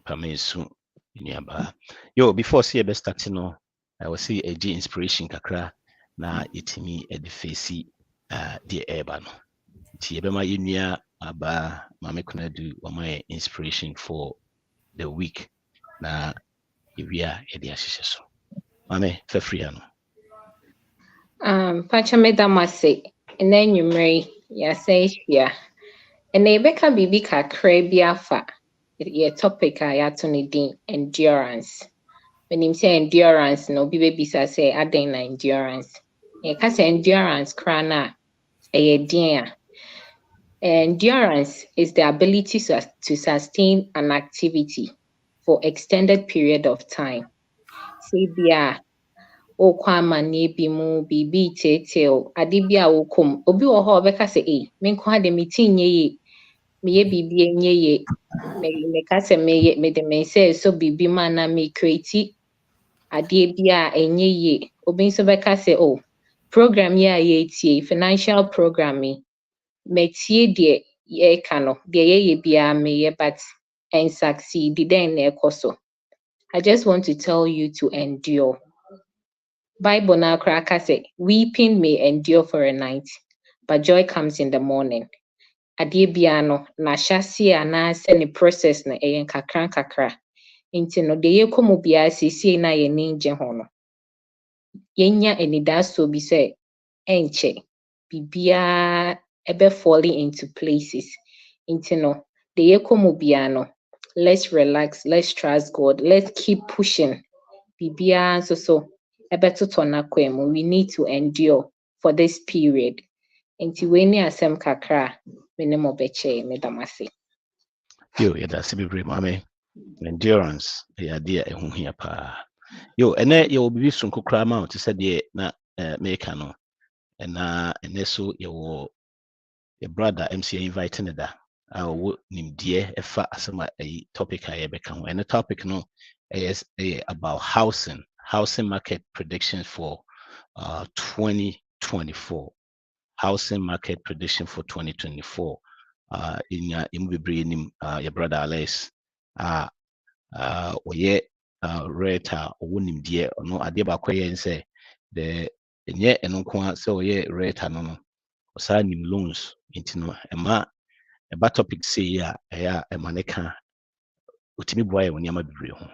Pamesu Niaba. Yo, before see best starting no, I will see a G inspiration kakra na itimi edifesi the eba no. Ti ebema yinia aba mame kuna do my inspiration for the week na ewia e de ahyehyɛ so. Mame fa free ano. Pacha medamase na nwumre ya say hia. Na ebeka bibi kakra bi afa your topic a ya to ne din endurance. When him say endurance no bi bisa say aden na endurance. E ka say endurance kra na e din a. Endurance is the ability to sustain an activity for extended period of time. Say bia o kwa mane bi mu bibi tete ade bi a wokom obi wo ho obeka say me nko ade metinye ye meye bibi enye ye me ka say me de me say so bibi ma na me create ade bi a enye ye obi nso beka say program ye a ye tie financial programming metie de ye ka no de ye bia me ye but and succeed then na ekoso. I just want to tell you to endure. Bible na kraka say weeping may endure for a night but joy comes in the morning. Ade bia no na hyase ana se ne process na eyen kakra nti no de ye komu bia sisi na ye ninje ho no yenya enidaso bi say enche bibia ebe falling into places nti no de ye komu bia no let's relax, let's trust God, let's keep pushing bibia so ebetuto na kwemu. We need to endure for this period nti we ni asem kakra me ne mo beche me damase. Yo, that's be mame. Endurance ya dia ehu hia pa. Yo, ene yo bibi sunko kra ma to say de na make no. Na ene so your brother MC inviting da. Wo nimdie efa asema topic a yebeka ho. And the topic no is about housing market predictions for 2024. Housing market prediction for 2024. In your brother Alex oye reta owonim die no ade ba kwaye nse the enye eno kwa se oye reta no osa nim loans intino eba topic say ya emaneka otimi boye woni ama bibre ho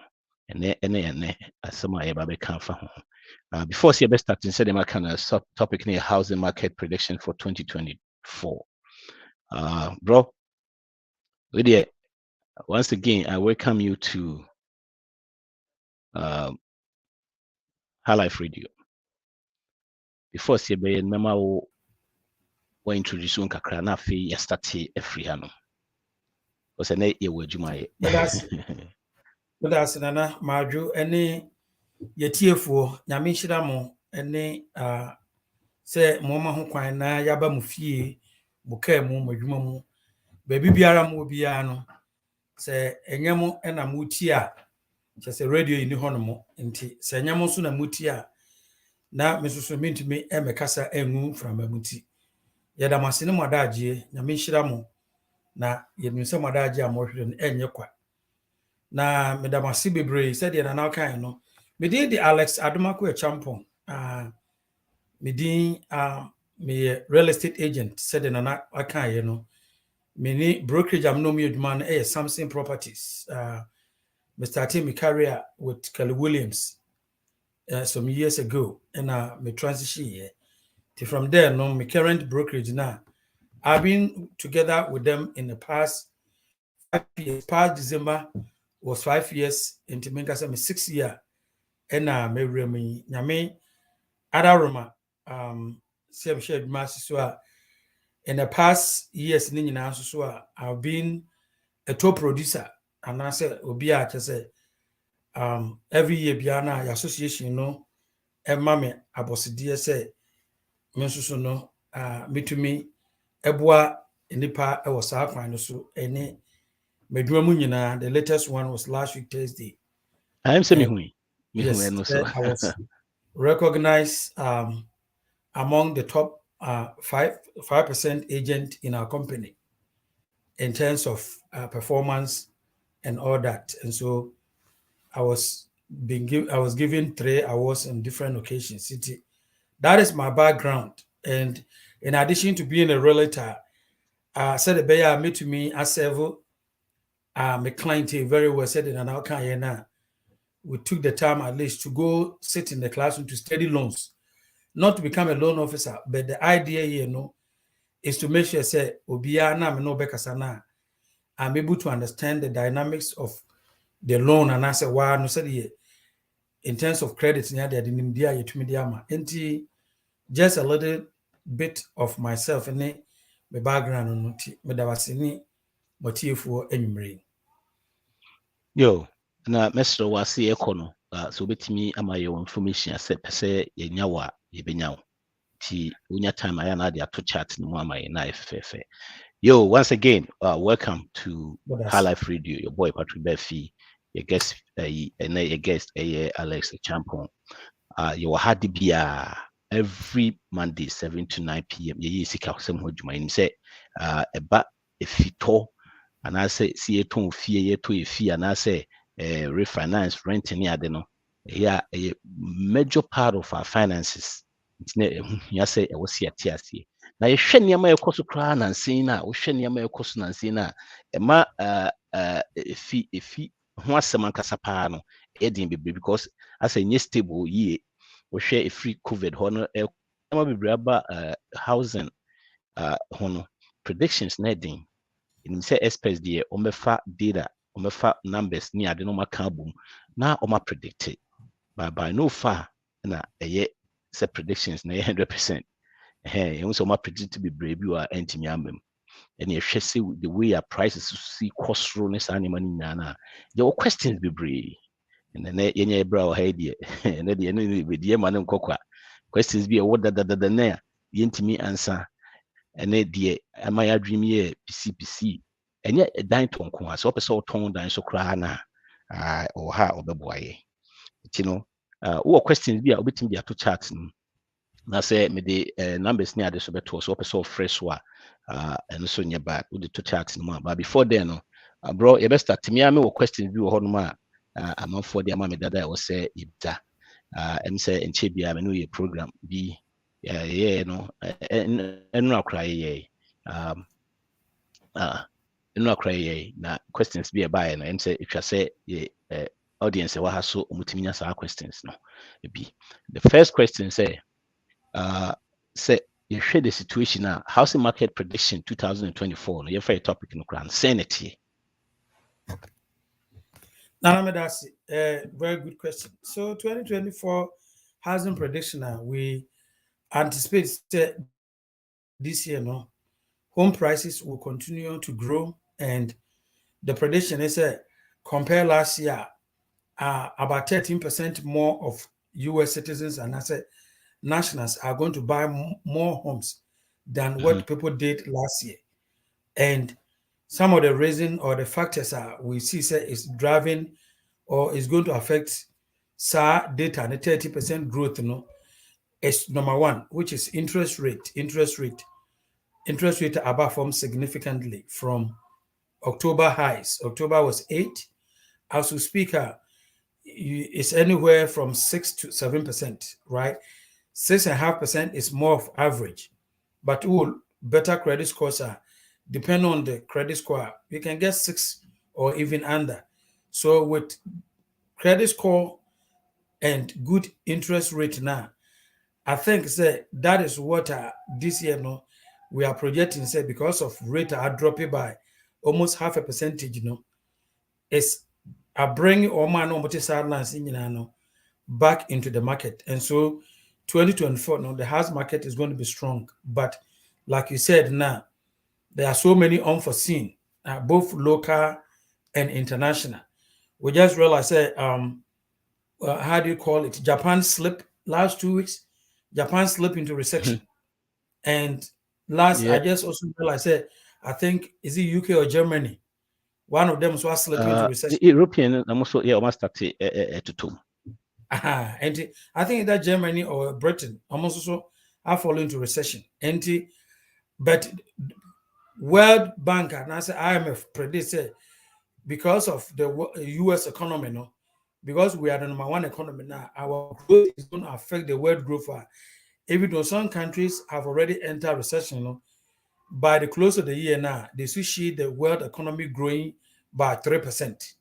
ene asema ye ba be kan fa ho before see best start instead them kind of topic near housing market prediction for 2024. Bro, with you, once again I welcome you to High Life Radio. Before see be mema wo introduce un kakra na fe ya start every hano. O se na ye wadwuma ye. That's nana maju any yetiefo nyame hyira mo any se mo ma ho kwan na yaba mu fie buka mu madwuma mu ba bibiara mu bia no se enyemo na muti a se radio ni hono mo nti se enyemo so na muti a na mesoso mintumi emekasa enwu from amuti yeda masene modagye nyame hyira mo na yenunse modagye a mo hwere no enye kwa na medamasi bebre said na now kan no me di Alex Adomako Champon me di me real estate agent said na na akan ye no me ni brokerage am no me adwuma no Samson Properties me started my career with Kelly Williams some years ago and me transition here from there no my current brokerage now I've been together with them in the past 5 years. Past December was 5 years into me 6 year and me remi nyame adaroma same shared mass so in the past years ni nyina so I've been a top producer and I said obi a say every year biana your association no e ma me aboside say me so no me to me eboa nipa e was akwan no so ene medwuma mu nyina. The latest one was last week Thursday. I am saying yes, I was recognized among the top 5% agent in our company in terms of performance and all that. And so I was given 3 awards on different occasions. That is my background. And in addition to being a realtor, said the Bayer met to me as several my client very well said in an outcome. We took the time at least to go sit in the classroom to study loans, not to become a loan officer, but the idea here, is to make sure say I'm able to understand the dynamics of the loan and I say wow no say in terms of credit just a little bit of myself and my background Yo, na mesro wase ekono. So betimi ama your information ase pese yenya wa yebenya wo. Ti unya time aya na de ato chat no ama ye na efefe. Yo, once again, welcome to High Life Radio. Your boy Patrikbarfi, your guest, your guest, Alex Champon. Your hard bia every Monday 7 to 9 p.m. Ye sika sem ho dwuma nim say eba efito and I say see eton fie ye to efie and I say refinance rent ni ade no. Yeah, a major part of our finances. Ya say e wo se atiasie. Na yehwe nneɛma ɛkɔ so koraa nansen na wohwɛ nneɛma ɛkɔ so nansen na ɛma efi ho asɛm ankasa paa no ɛden bebree because asɛ nyɛ stable yie wohwɛ efiri covid hɔ no ɛma bebree aba housing ho no predictions na ɛden ɛnim sɛ experts deɛ ɔmɛfa data ɔmɛfa numbers ne ade no ɔmaka abom na ɔma predict by no far na ɛyɛ sɛ predictions na ɛyɛ 100%. Hey, you also predict to be brave you are anti yamem. And you see the way our prices see cost rowness animal nana. Your questions be brave. And then any brow head and then the enemy with the man cocoa. Questions be a word that the nair, the intimate answer. And then dear, am I a dream year, PCPC? And yet a dine to uncle, so so tongue down so crana or ha or the boy. You know, what questions be a bit in the two chats. Na say me the numbers near the so beto so person fresh wa and so nya back with the two charts no but before then no bro you best start me am questions bi wo ho no ma am for the am me dada was say ibda and say enche bia me no ye program bi yeah no enu akra ye enu akra ye na questions bi e buy no and say if you say audience wa ha so omutimi nya sa questions no bi the first question say say you share the situation now. Housing market prediction 2024. No, your favorite topic in the sanity. That's a very good question. So 2024 housing prediction we anticipate this year home prices will continue to grow, and the prediction is compare last year about 13% more of US citizens and nationals are going to buy more homes than what people did last year. And some of the reason or the factors we see is driving or is going to affect SAR data and the 30% growth, is number one, which is interest rate. Interest rate above formed significantly from October highs. October was 8. As we speak, it's anywhere from 6 to 7%, right? 6.5% is more of average, but better credit scores are depending on the credit score. You can get 6 or even under. So with credit score and good interest rate now, I think that is what this year we are projecting because of rate are dropping by almost 0.5%. It's a bring all man back into the market, and so 2024 the house market is going to be strong. But like you said, now there are so many unforeseen, both local and international. We just realized how do you call it? Japan slipped last 2 weeks. Japan slipped into recession. And I just also realized I think is it UK or Germany? One of them was slipping into recession. The European also almost started to two. And I think that Germany or Britain almost also are falling into recession. But World Bank and IMF predict because of the US economy, no, because we are the number one economy now, our growth is going to affect the world growth. Even though some countries have already entered recession, no, by the close of the year now, they see the world economy growing by 3%.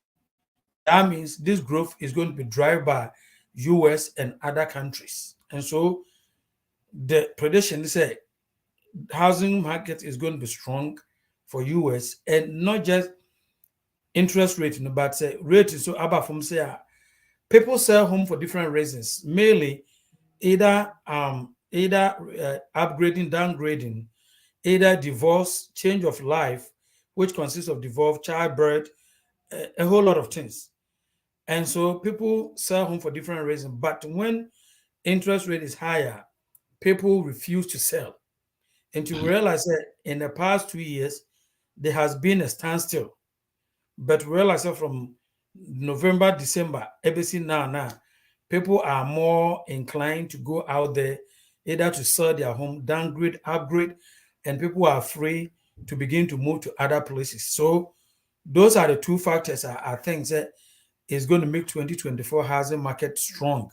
That means this growth is going to be driven by US and other countries. And so the prediction is that housing market is going to be strong for US, and not just interest rate, but rate is so about from say people sell home for different reasons, mainly either upgrading, downgrading, either divorce, change of life, which consists of divorce, childbirth, a whole lot of things. And so people sell home for different reasons. But when interest rate is higher, people refuse to sell. And to realize that in the past 2 years, there has been a standstill. But realize that from November, December, everything now, people are more inclined to go out there, either to sell their home, downgrade, upgrade, and people are free to begin to move to other places. So those are the two factors I think that is going to make 2024 housing market strong.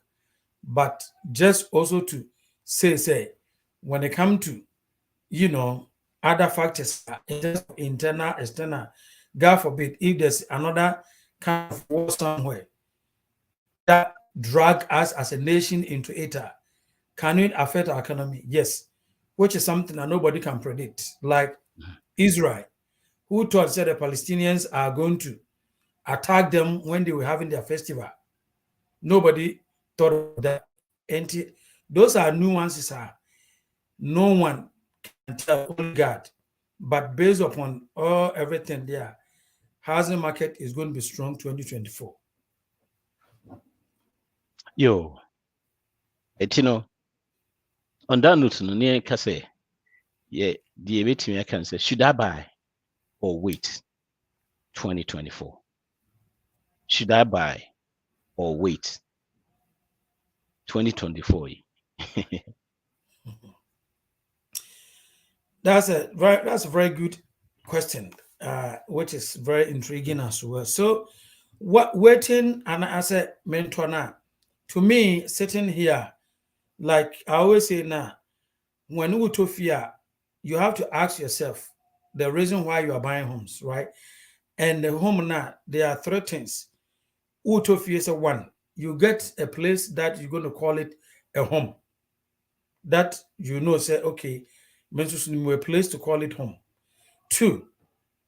But just also to say, when it comes to, other factors, internal, external, God forbid, if there's another kind of war somewhere that drag us as a nation into it, can it affect our economy? Yes, which is something that nobody can predict. Like Israel, who thought that the Palestinians are going to attack them when they were having their festival. Nobody thought of that. And those are nuances. No one can tell, only God. But based upon everything there, housing market is going to be strong 2024. Yo, on that note, no near can say, yeah, the waiting I can say, should I buy or wait 2024? Should I buy or wait 2024? That's a very good question, which is very intriguing as well. So, what waiting and as a mentor now, to me, sitting here, like I always say now, when you to fear, you have to ask yourself the reason why you are buying homes, right? And the home now, there are three things. Utopia is one. You get a place that you're going to call it a home. That say, okay, a place to call it home. Two,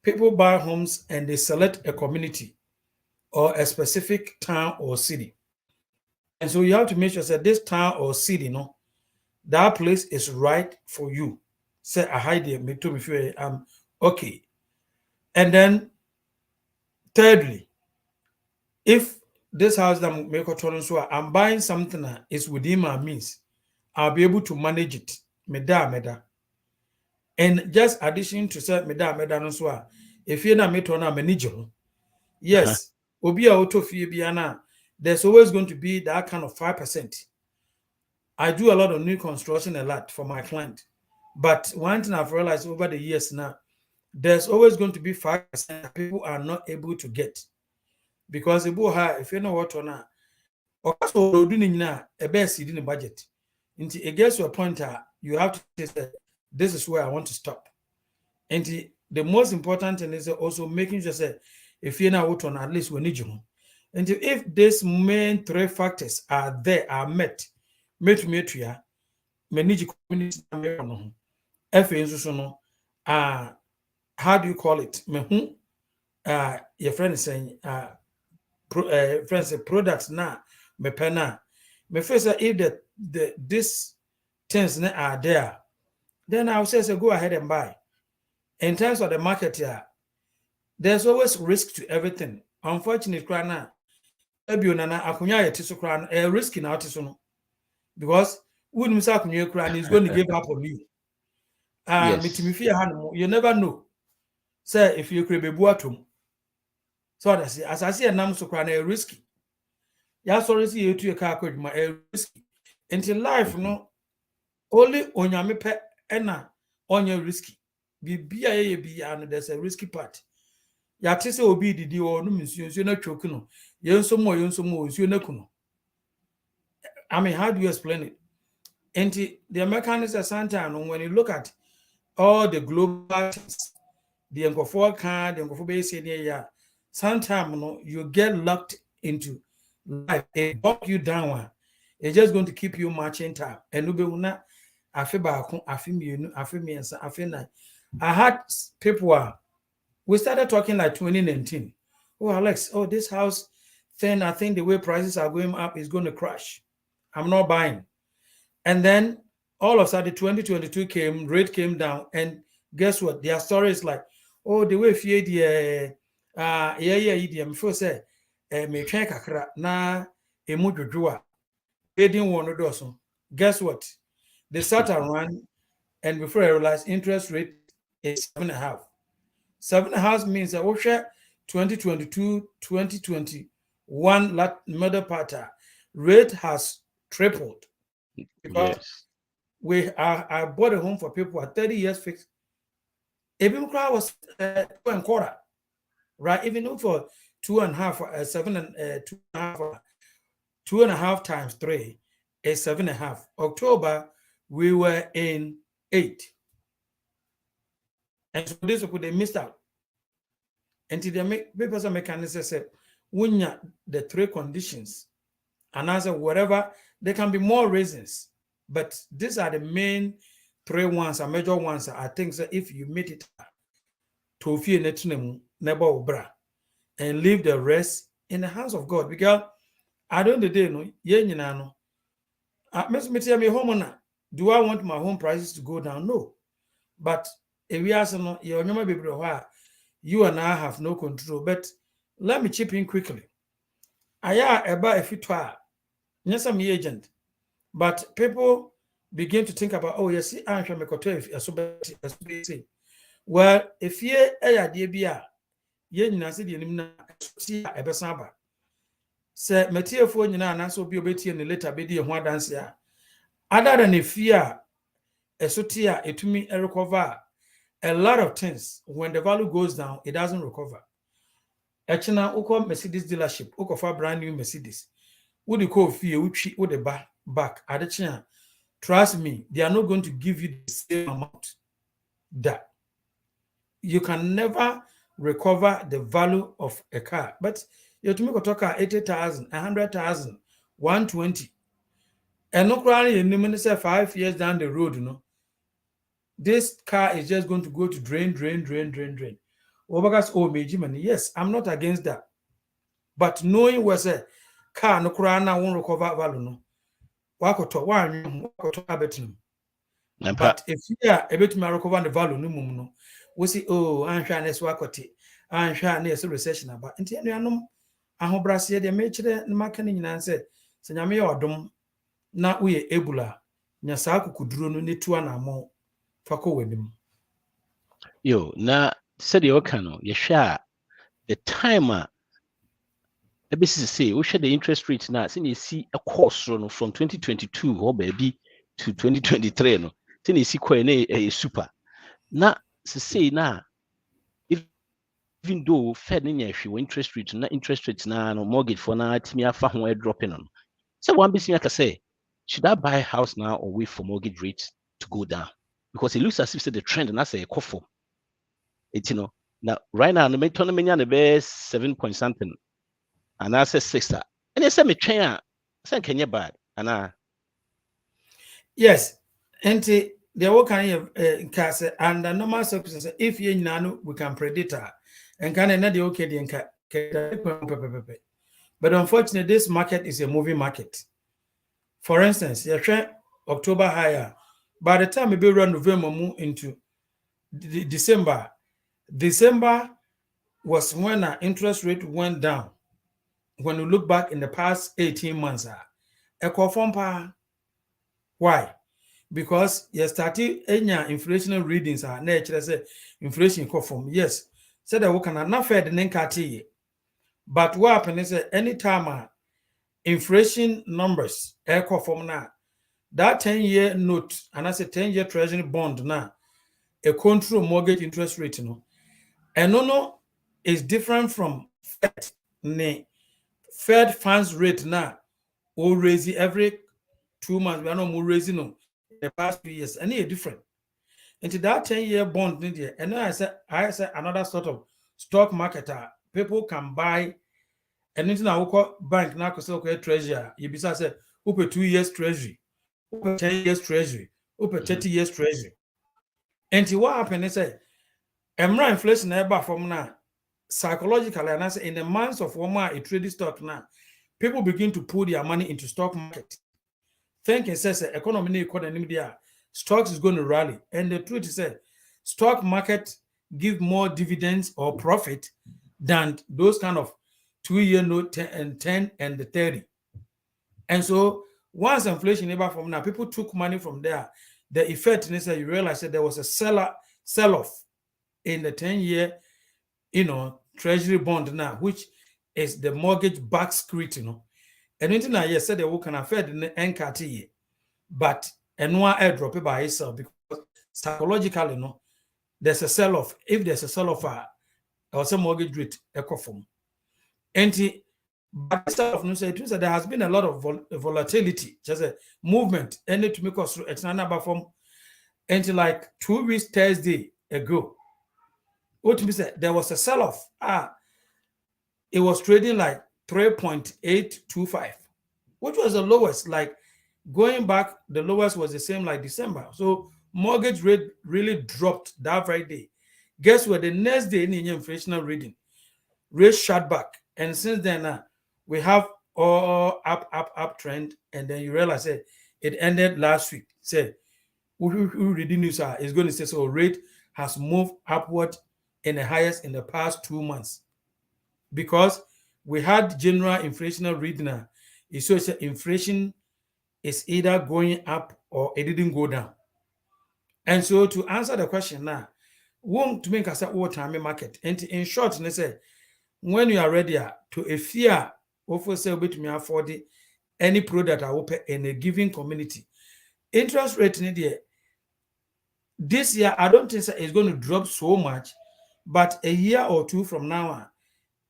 people buy homes and they select a community or a specific town or city. And so you have to make sure that this town or city, that place is right for you. Say, I hide there, me too, if I'm okay. And then, thirdly, if this house that I'm buying something that is within my means, I'll be able to manage it. Meda. And just addition to say meda no so if you're not manage, yes, obi auto fee biana, there's always going to be that kind of 5%. I do a lot of new construction a lot for my client. But one thing I've realized over the years now, there's always going to be 5% that people are not able to get. Because if you know what or not, or also doing a best in the budget. It gets to a point you have to say, this is where I want to stop. And the most important thing is also making sure that if you're not out on, at least we need you. And if these main three factors are met, manage community. How do you call it? Your friend is saying friends products now me pena me first if these things are there, then I'll say go ahead and buy. In terms of the market here, there's always risk to everything. Unfortunately, now a risk in out because wouldn't is going to give up on you. Yes. You never know. Say if you could be buatum. So as I see a nam so a risky. Yeah, sorry, see you to a car code my risky. Until life, no, only on your me on your risky. Be and there's a risky part. ya te se obi didi o no nsuo na choke no yenso mo nsuo na kuno. I mean, how do you explain it? And the mechanics at sometimes when you look at all the global things, the Nkofo can, the Nkofo base yeah, sometimes you get locked into life. It bump you down. It's just going to keep you marching time. And I feel I had people we started talking like 2019. Oh, Alex, oh, this house thing, I think the way prices are going up is going to crash. I'm not buying. And then all of a sudden 2022 came, rate came down, and guess what? Their story is like, oh, the way fear the before say me try kakra na emu dwodwo they didn't want to do so. Guess what? They sat around, and before I realized interest rate is 7.5. 7.5 means that 2022, 2021 middle part rate has tripled. Because I bought a home for people at 30 years fixed. Even crowd was 2.25, right? Even for 2.5, 7 and 2.5, 2.5 times 3 is 7.5. October we were in 8, and so this they missed out. Until they make papers and mechanisms say, when the 3 conditions, and answer whatever, there can be more reasons. But these are the main 3 ones, and major ones. I think that if you meet it to fear never bra and leave the rest in the hands of God. Because I don't the day no do I want my home prices to go down? No. But if we ask you and I have no control. But let me chip in quickly. I about if it were yes, I'm agent. But people begin to think about, oh, yes, I'm sure well, if ye a debia, ye nasi the nimna a besaba. Say, Mattia for you now, so be obeyed in the letter be one dance ya. Other than a fear, a sotia, it to me a recover a lot of things. When the value goes down, it doesn't recover. Actually, Oko Mercedes dealership, Oko for brand new Mercedes. Would you call fear, which would the back at the chair? Trust me, they are not going to give you the same amount. That you can never recover the value of a car. But you to make a talk 80,000, 100,000, 120. And no crowd in the say 5 years down the road, this car is just going to go to drain. Yes, I'm not against that. But knowing was a car no crowd now won't recover value. No. But if you are able to recover the value, no, we see, oh, I'm trying to swakoti, I'm trying to recession about Intianum. I hope Brasia, the major marketing in answer, Senyami or Dom, not we Ebola, Nyasaku could draw no need 2 and more for with them. Yo, na said the Okano, you share the timer. The business say, we share the interest rate now. Since you see a course from 2022 or baby to 2023, no. Since you see quite a super. Now, say now, even though Fed interest rates, na interest rates now, no mortgage for now, Timmy Afa dropping on. So one business I can say, should I buy a house now or wait for mortgage rates to go down? Because it looks as if the trend and that's a coffee. It's now right now the tournament the 7 point something. And I said 6. And they said me train. Say can you bad? And yes, and the work kind of under normal circumstances, if you know we can predict her and can another okay the but unfortunately, this market is a moving market. For instance, you try October higher. By the time we be run November move into December was when our interest rate went down. When you look back in the past 18 months, why? Because you started any inflation readings are nature say inflation from yes. So that we can not fair the nenkati. But what happens is anytime inflation numbers echo from now, that 10-year note and that's a 10-year treasury bond now, a control mortgage interest rate, and no is different from Fed. Fed funds rate now will raise every 2 months. We are not more raising in the past 2 years. And it's different. Into that 10-year bond, and then I said another sort of stock marketer. People can buy anything I will call bank now because okay treasury. You be say open 2 years treasury, open 10 years treasury, open 30 years treasury. And what happened is say inflation ever from now psychologically, and I say in the months of one month a trading stock now, people begin to put their money into stock market. Thinking says economy there, stocks is going to rally. And the truth is that stock market give more dividends or profit than those kind of 2-year note 10 and the 30. And so once inflation ever from now, people took money from there. The effect is that you realize that there was a sell-off in the 10-year, treasury bond now, which is the mortgage-backed security, And anything I said that we can affect the NKT, but and one airdrop by itself because psychologically, there's a sell-off. If there's a sell-off, or some mortgage rate echo form. And but there has been a lot of volatility, just a movement, and to make us it's another form. And like 2 weeks Thursday ago, what we said there was a sell-off. It was trading like 3.825, which was the lowest. Like going back, the lowest was the same like December. So mortgage rate really dropped that very day. Guess what? The next day, in inflationary reading, rate shot back, and since then, we have all up trend, and then you realize it ended last week. Say, who reading news is going to say so rate has moved upward in the highest in the past 2 months because we had general inflationary reading. It's so inflation is either going up or it didn't go down. And so to answer the question now, won't make us a time market. And in short, they say when you are ready to a fear of say bit me afford any product I open in a given community. Interest rate in there. This year, I don't think it's going to drop so much, but a year or two from now,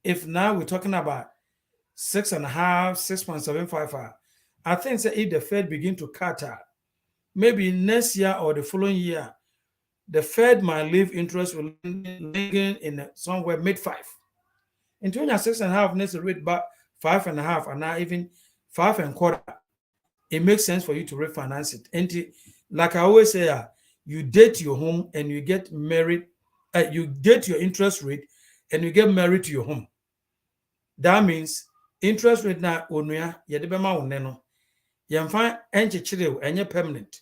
if now we're talking about 6.5, 6.75, I think that if the Fed begin to cut maybe next year or the following year, the Fed might leave interest will in somewhere mid-5. In 6.5 next rate back 5.5 and now even 5.25, it makes sense for you to refinance it. And like I always say, you date your home and you get married, you date your interest rate and you get married to your home. That means interest rate na onuya yedebema uneno. Yemfa enchichire enye permanent.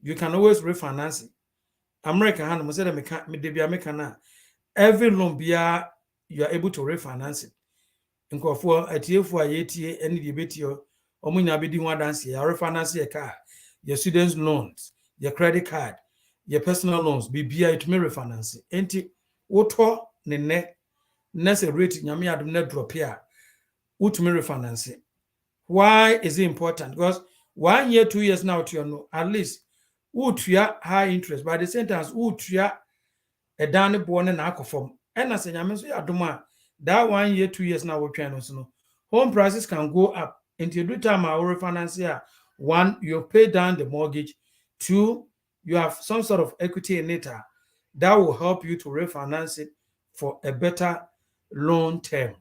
You can always refinance it. America hand mo say na every loan bia you are able to refinance it. Nkofo atiefo ayetie eni de betio omunya bedi ho adanse ya refinance your car, your students loans, your credit card, your personal loans bibia it may refinance. Enti woto ne nese rate nyame adom na drop here utumi refinance. Why is it important? Because 1 year, 2 years now to know at least utua high interest, by the same time utua a down born na akofom. And as nyame so adom that 1 year, 2 years now we try no home prices can go up until the time our refinance here. 1, you pay down the mortgage. 2, you have some sort of equity in it that will help you to refinance it for a better long term.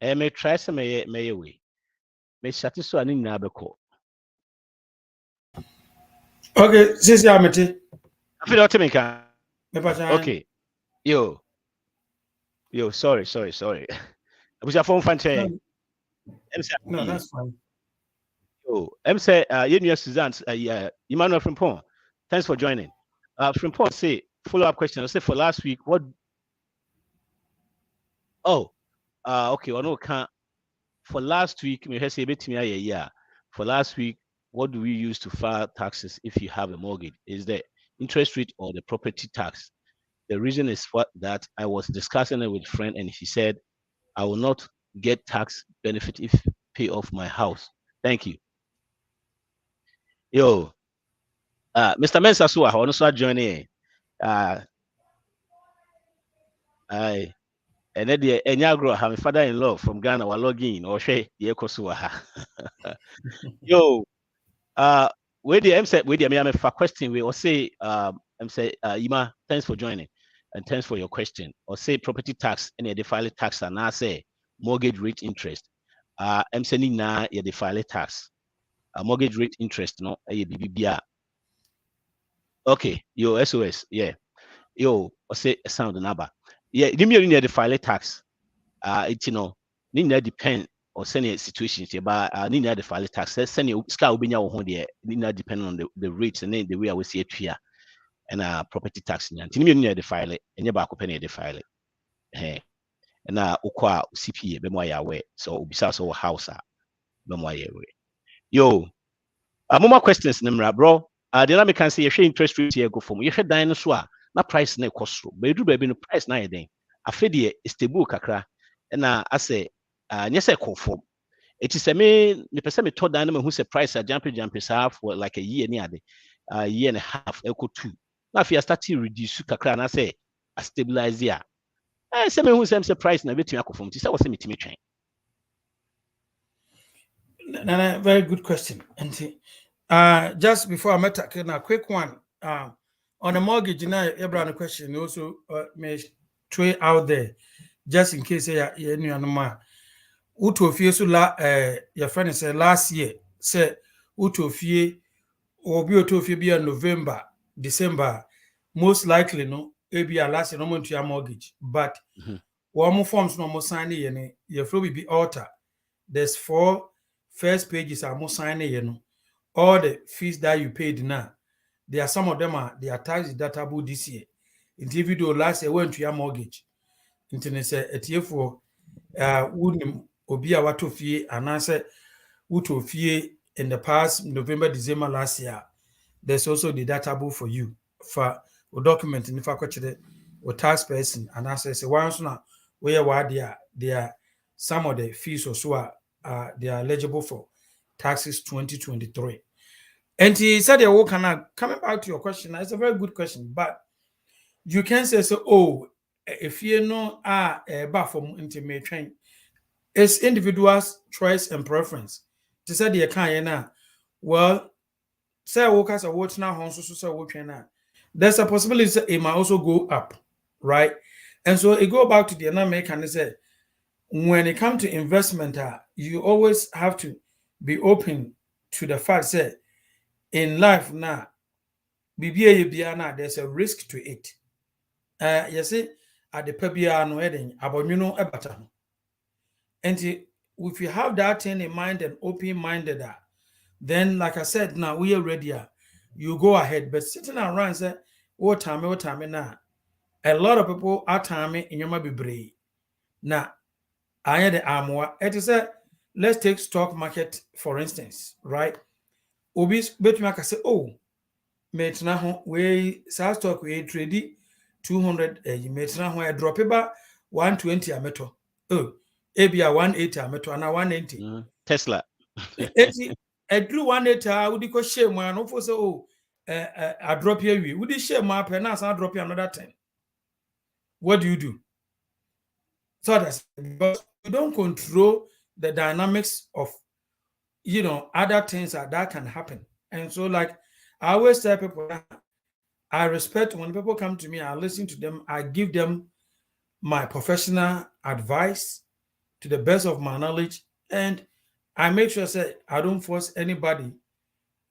me try some may way. Me satisfy any nabeko. Okay, sisi amete. I feel not make Me pacha. okay. Yo, sorry. I was a phone fan No, chain. no, that's fine. Yo, say, you Suzanne, yeah, Emmanuel Frimpong. Thanks for joining. Frimpong say, follow up question. I say for last week, what? Oh, okay, well, no, can't. For last week, me say bit me yeah. For last week, what do we use to file taxes if you have a mortgage? Is the interest rate or the property tax? The reason is what that I was discussing it with a friend, and he said I will not get tax benefit if pay off my house. Thank you. Yo, Mr. Mensa so I also joining. I and then the Enyagro have a father-in-law from Ghana while logging or she the Ekosua. Yo, where the M said, where the I'm a question, we or say, I'm say, Ima, thanks for joining and thanks for your question. Or say property tax and the file tax and I say mortgage rate interest. I'm saying na the file tax. Mortgage rate interest, no, BBBR. Okay, yo, SOS, yeah. Yo, or say a sound number. Yeah, give me the file tax. It need to depend or send a situation but need to file tax send you scar will be now on there need to depend on the rates and then the way I will see it here and property tax and you file it and you back up the file it hey and ukwa CPA be more aware so besides our house be more aware yo more questions number bro the dynamic can say you interest rate here go from you should dinosaur na price na cost but you baby no price na then after the stable kakra and I say yes I conform it is a me person me told dan who say price jump for like a year near a year and a half equal two now if you start to reduce kakra and I say a stabilize here I say me who say price na betumi akofom ti say what say me timi twen Very good question. And just before I met a quick one on a mortgage, you know, every question also may throw out there just in case you know, Utofie so your friend said last year, say Utofie or be Utofie be in November, December, most likely no, it be a last year no month your mortgage, but one more forms no more signing any your flow will be alter. There's 4 first pages are more signing, you know. All the fees that you paid now. There are some of them are they are tax deductible this year. Individual last year went to your mortgage. Internet say a year for wouldn't obi a wato fie and answer wuto fie in the past November, December last year. There's also deductible for you for a document in the or tax person and answer say once now where they are some of the fees or so they are eligible for taxes 2023. And he said, coming back to your question, it's a very good question, but you can say, so, oh, if you know, from intimate train, it's individual's choice and preference. To say the kind, well, say, workers are watching now, there's a possibility that it might also go up, right? And so it go back to the dynamic and say, when it comes to investment, you always have to be open to the fact that in life now, there's a risk to it. You see, at the Pebiano wedding, about you know about and if you have that thing in mind and open-minded, then like I said, now we are ready. You go ahead, but sitting around say, what time now? A lot of people are time in your be brave. Now, I had the armor. It is a let's take stock market for instance, right? Obis bet me say, oh, metna ho we stock we trade 200 metna ho drop ba 120 ameto. Oh, ebia 180 ameto and 190. Tesla 80 drew 180 would go share man no for say oh I drop here we would share my pen as I drop you another 10. What do you do? So that's because you don't control the dynamics of other things that can happen. And so like I always tell people I respect when people come to me, I listen to them, I give them my professional advice to the best of my knowledge, and I make sure say I don't force anybody,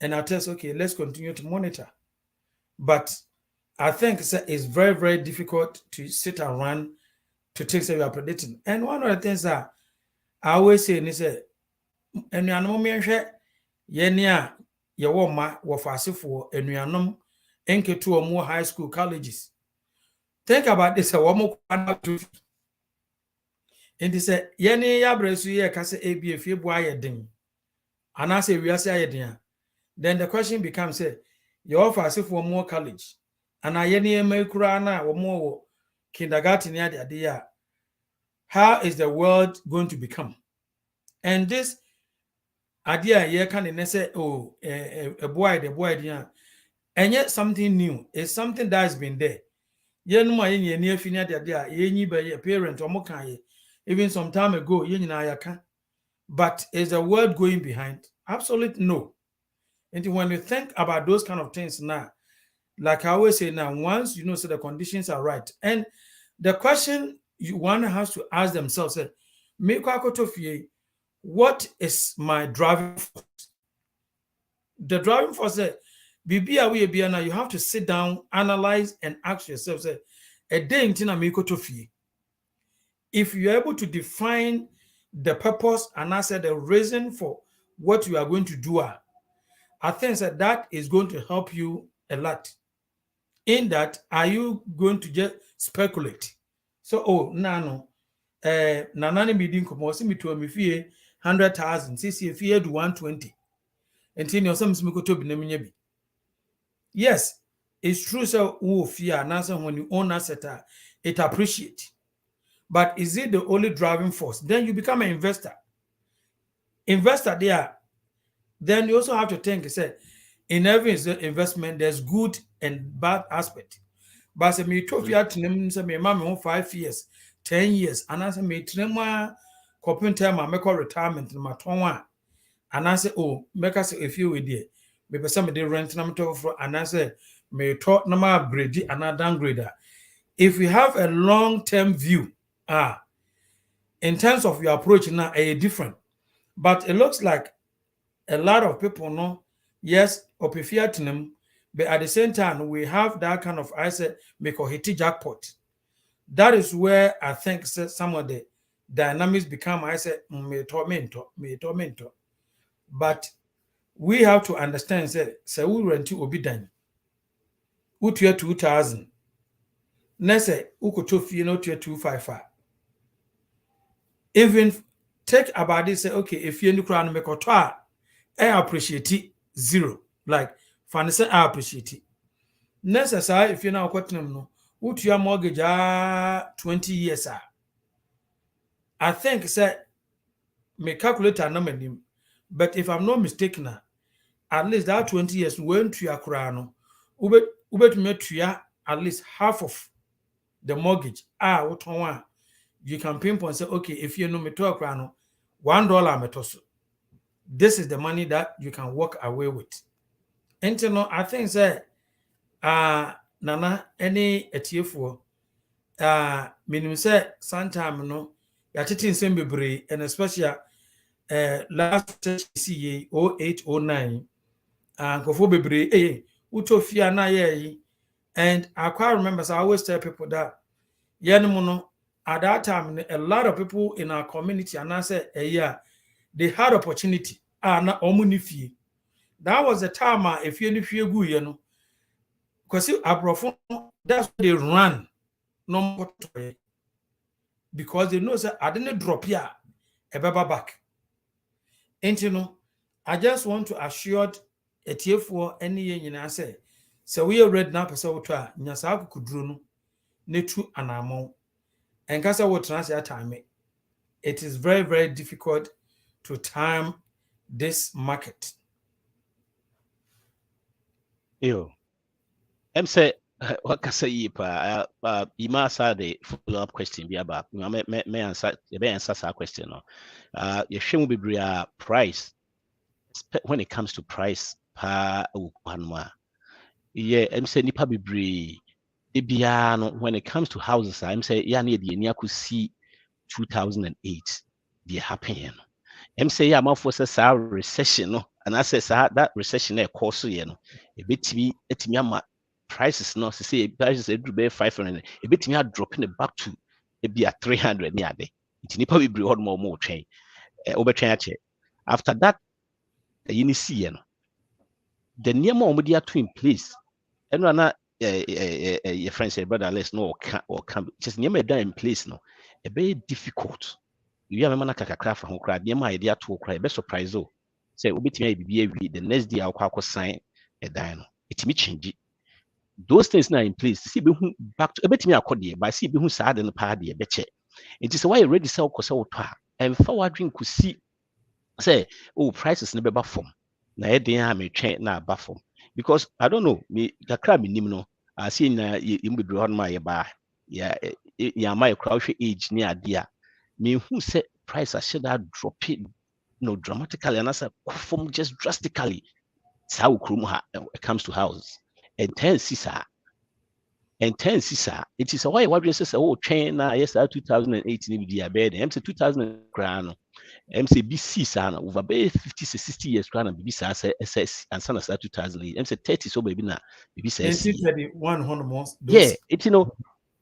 and I tell us, okay, let's continue to monitor. But I think it's very, very difficult to sit around to take say you are predicting. And one of the things that I always say is that enuanom menhwe yeni a yewo ma wo fasefo enuanom enketu omo high school colleges. Think about this, wo mo kwana to enti say yeni ya bresu ye ka say ebi efie bu ayedin ana say wiase ayedin. Then the question becomes say you offer for more college and I any kura na or more kindergarten ya. How is the world going to become? And this idea here can say, oh, a boy, and yet something new. It's something that has been there. Yen mo yen near finia dia yen by a parent or mokai even some time ago yen ayaka. But is the world going behind? Absolutely no. And when you think about those kind of things now, like I always say now, once you know so the conditions are right, and the question one has to ask themselves, what is my driving force? The driving force is you have to sit down, analyze, and ask yourself, say, a day in if you're able to define the purpose and answer the reason for what you are going to do, I think that is going to help you a lot. In that, are you going to just speculate? So, oh, no, nanani meeting komosi mi to me fee 100,000, see if you do 120, and then your some smiko bi. Yes, it's true. So, oh, fear and when you own asset, it appreciate. But is it the only driving force? Then you become an investor. Investor there. Then you also have to think, say, in every investment, there's good and bad aspect. But say me trophy at say me mama 5 years, 10 years, and I say me trema coping time I make retirement in my tongue. And I say, oh, make us if you with there. Maybe somebody rent them to for and I say me talk number upgrade and a downgrader. If we have a long-term view, in terms of your approach now, a different. But it looks like a lot of people know, yes, them, but at the same time, we have that kind of, I said, make a hit jackpot. That is where I think some of the dynamics become, I said, me tormentor. But we have to understand, say we rent to Obidan, who 2,000. Next, who could to 255. Even take about this, say, okay, if you're in the crown, make a tour. I appreciate it 0. Like, Fanny I appreciate it. Necessary if you're now quoting no, what your mortgage 20 years. I think, say, may calculate a number, but if I'm not mistaken, at least that 20 years went to your crown, ubet me to at least half of the mortgage. What one you can pinpoint say, okay, if you know me to a crown, $1 metoso. This is the money that you can walk away with. And you know, I think that Nana any etiefoɔ menim say sometime no yɛatete nsɛm bebree and especially last CA 0809 nkɔfoɔ bebree wotɔ fie na yɛyi. And I quite remember, so I always tell people that no at that time a lot of people in our community and I said they had opportunity na ɔmo fie. That was the time if you feel good, you know, because that's why they run no more because they know that I didn't drop here a back. And you know, I just want to assure a tier for any year I say, so we are read now per so try Nyasaku Kudruno, Netu and Amon, and Casa will translate time. It is very, very difficult to time this market. Yo, I'm say what can say you must have the follow-up question be about me answer that question. You should be price when it comes to price per one. Yeah, I'm say nipa be when it comes to houses, I'm say yeah near the could see 2008. the happen. Say I'm for say recession no, and I say that recession course no, a bit me prices no, say prices be 500, a bit me dropping it back to be at 300 near day. It's nipa be bring more train, over train. After that, you see no, the near more media to in place, and not your friend say brother let's no or come just near me down in place no, a very difficult. You have a man kakra for who cried, near my idea to cry, best surprise. Oh, say, Obit may be the next day I'll sign a dino. It may change it. Those things now in place. See, back to a bit me a cordia, but see, who sad and party a betche. It is why I already sell Cosa and forward drink could see, say, oh, prices never buffer. Na I didn't may train now buffer. Because I don't know, me the crab in Nimno, I see in be on my bar. Yeah, my crouch age near dear. Me who said price I should have drop it no dramatically and as a perform just drastically. It's how it comes to houses. And 10 sisa. And 10 sisa. It is a why what you say, oh, chain yes, 2018 with the bed. MC 2000 crown. MC BC sana over 50 60 years crown and BC SS and sana 2008. MC 30 so baby na BB says 1931 honors. Yeah, it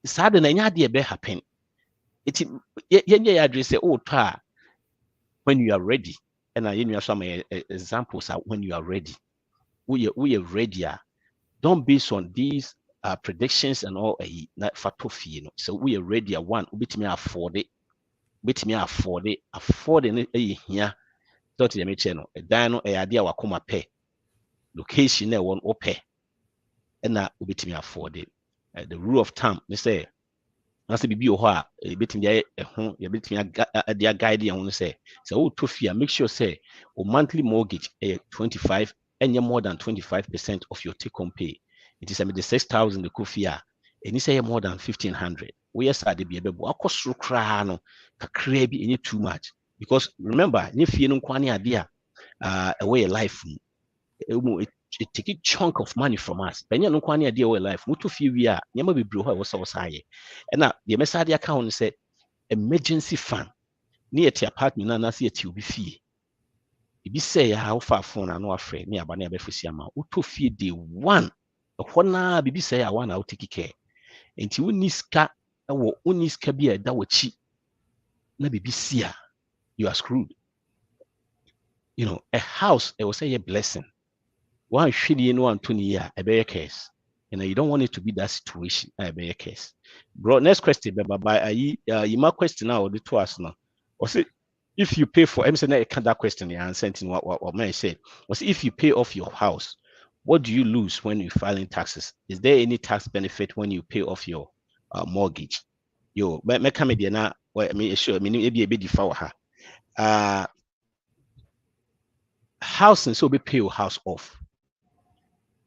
sad and any idea be happen. It yeah address say oh when you are ready. And I have some examples are when you are ready. We are ready. Don't base on these predictions and all not fatofi. So we are ready. One, bit me afford it. Afford it here. So to the channel, a dino idea wa come pay. Location there one open. And that bit me afford it. The rule of thumb, they say. Nasa bibi o ho a betimi ho ya betimi dia guide ya ho say so to fear make sure say o monthly mortgage 25 and more than 25% of your take home pay. It is the 6,000 the kufia and you say more than 1,500 we yes ade be bebo akosoro kra no kakra bi any too much because remember ni fie no kwani ade a way life it take a chunk of money from us. But you know, kwani idea of life. Mutu fi we are. Nyama be bro. Was so say. And now the message account say emergency fund. Near the apartment na see it will be fee. If you say how far phone and no afraid near bani abefusi ama. Utu fi day one. Hona bibi say I want to take care. Enti uniska wo uniska bi da wachi. Na bibi sia. You are screwed. You know, a house. It will say a blessing. One should you know 20 years a bear case. You don't want it to be that situation a bear case. Bro, next question, by you my question now the to us now. Was it if you pay for that question you answer in what man said was if you pay off your house, what do you lose when you filing taxes? Is there any tax benefit when you pay off your mortgage? Yo, make come now. Well, I mean, sure, I mean, maybe a bit default her. House and so be pay your house off.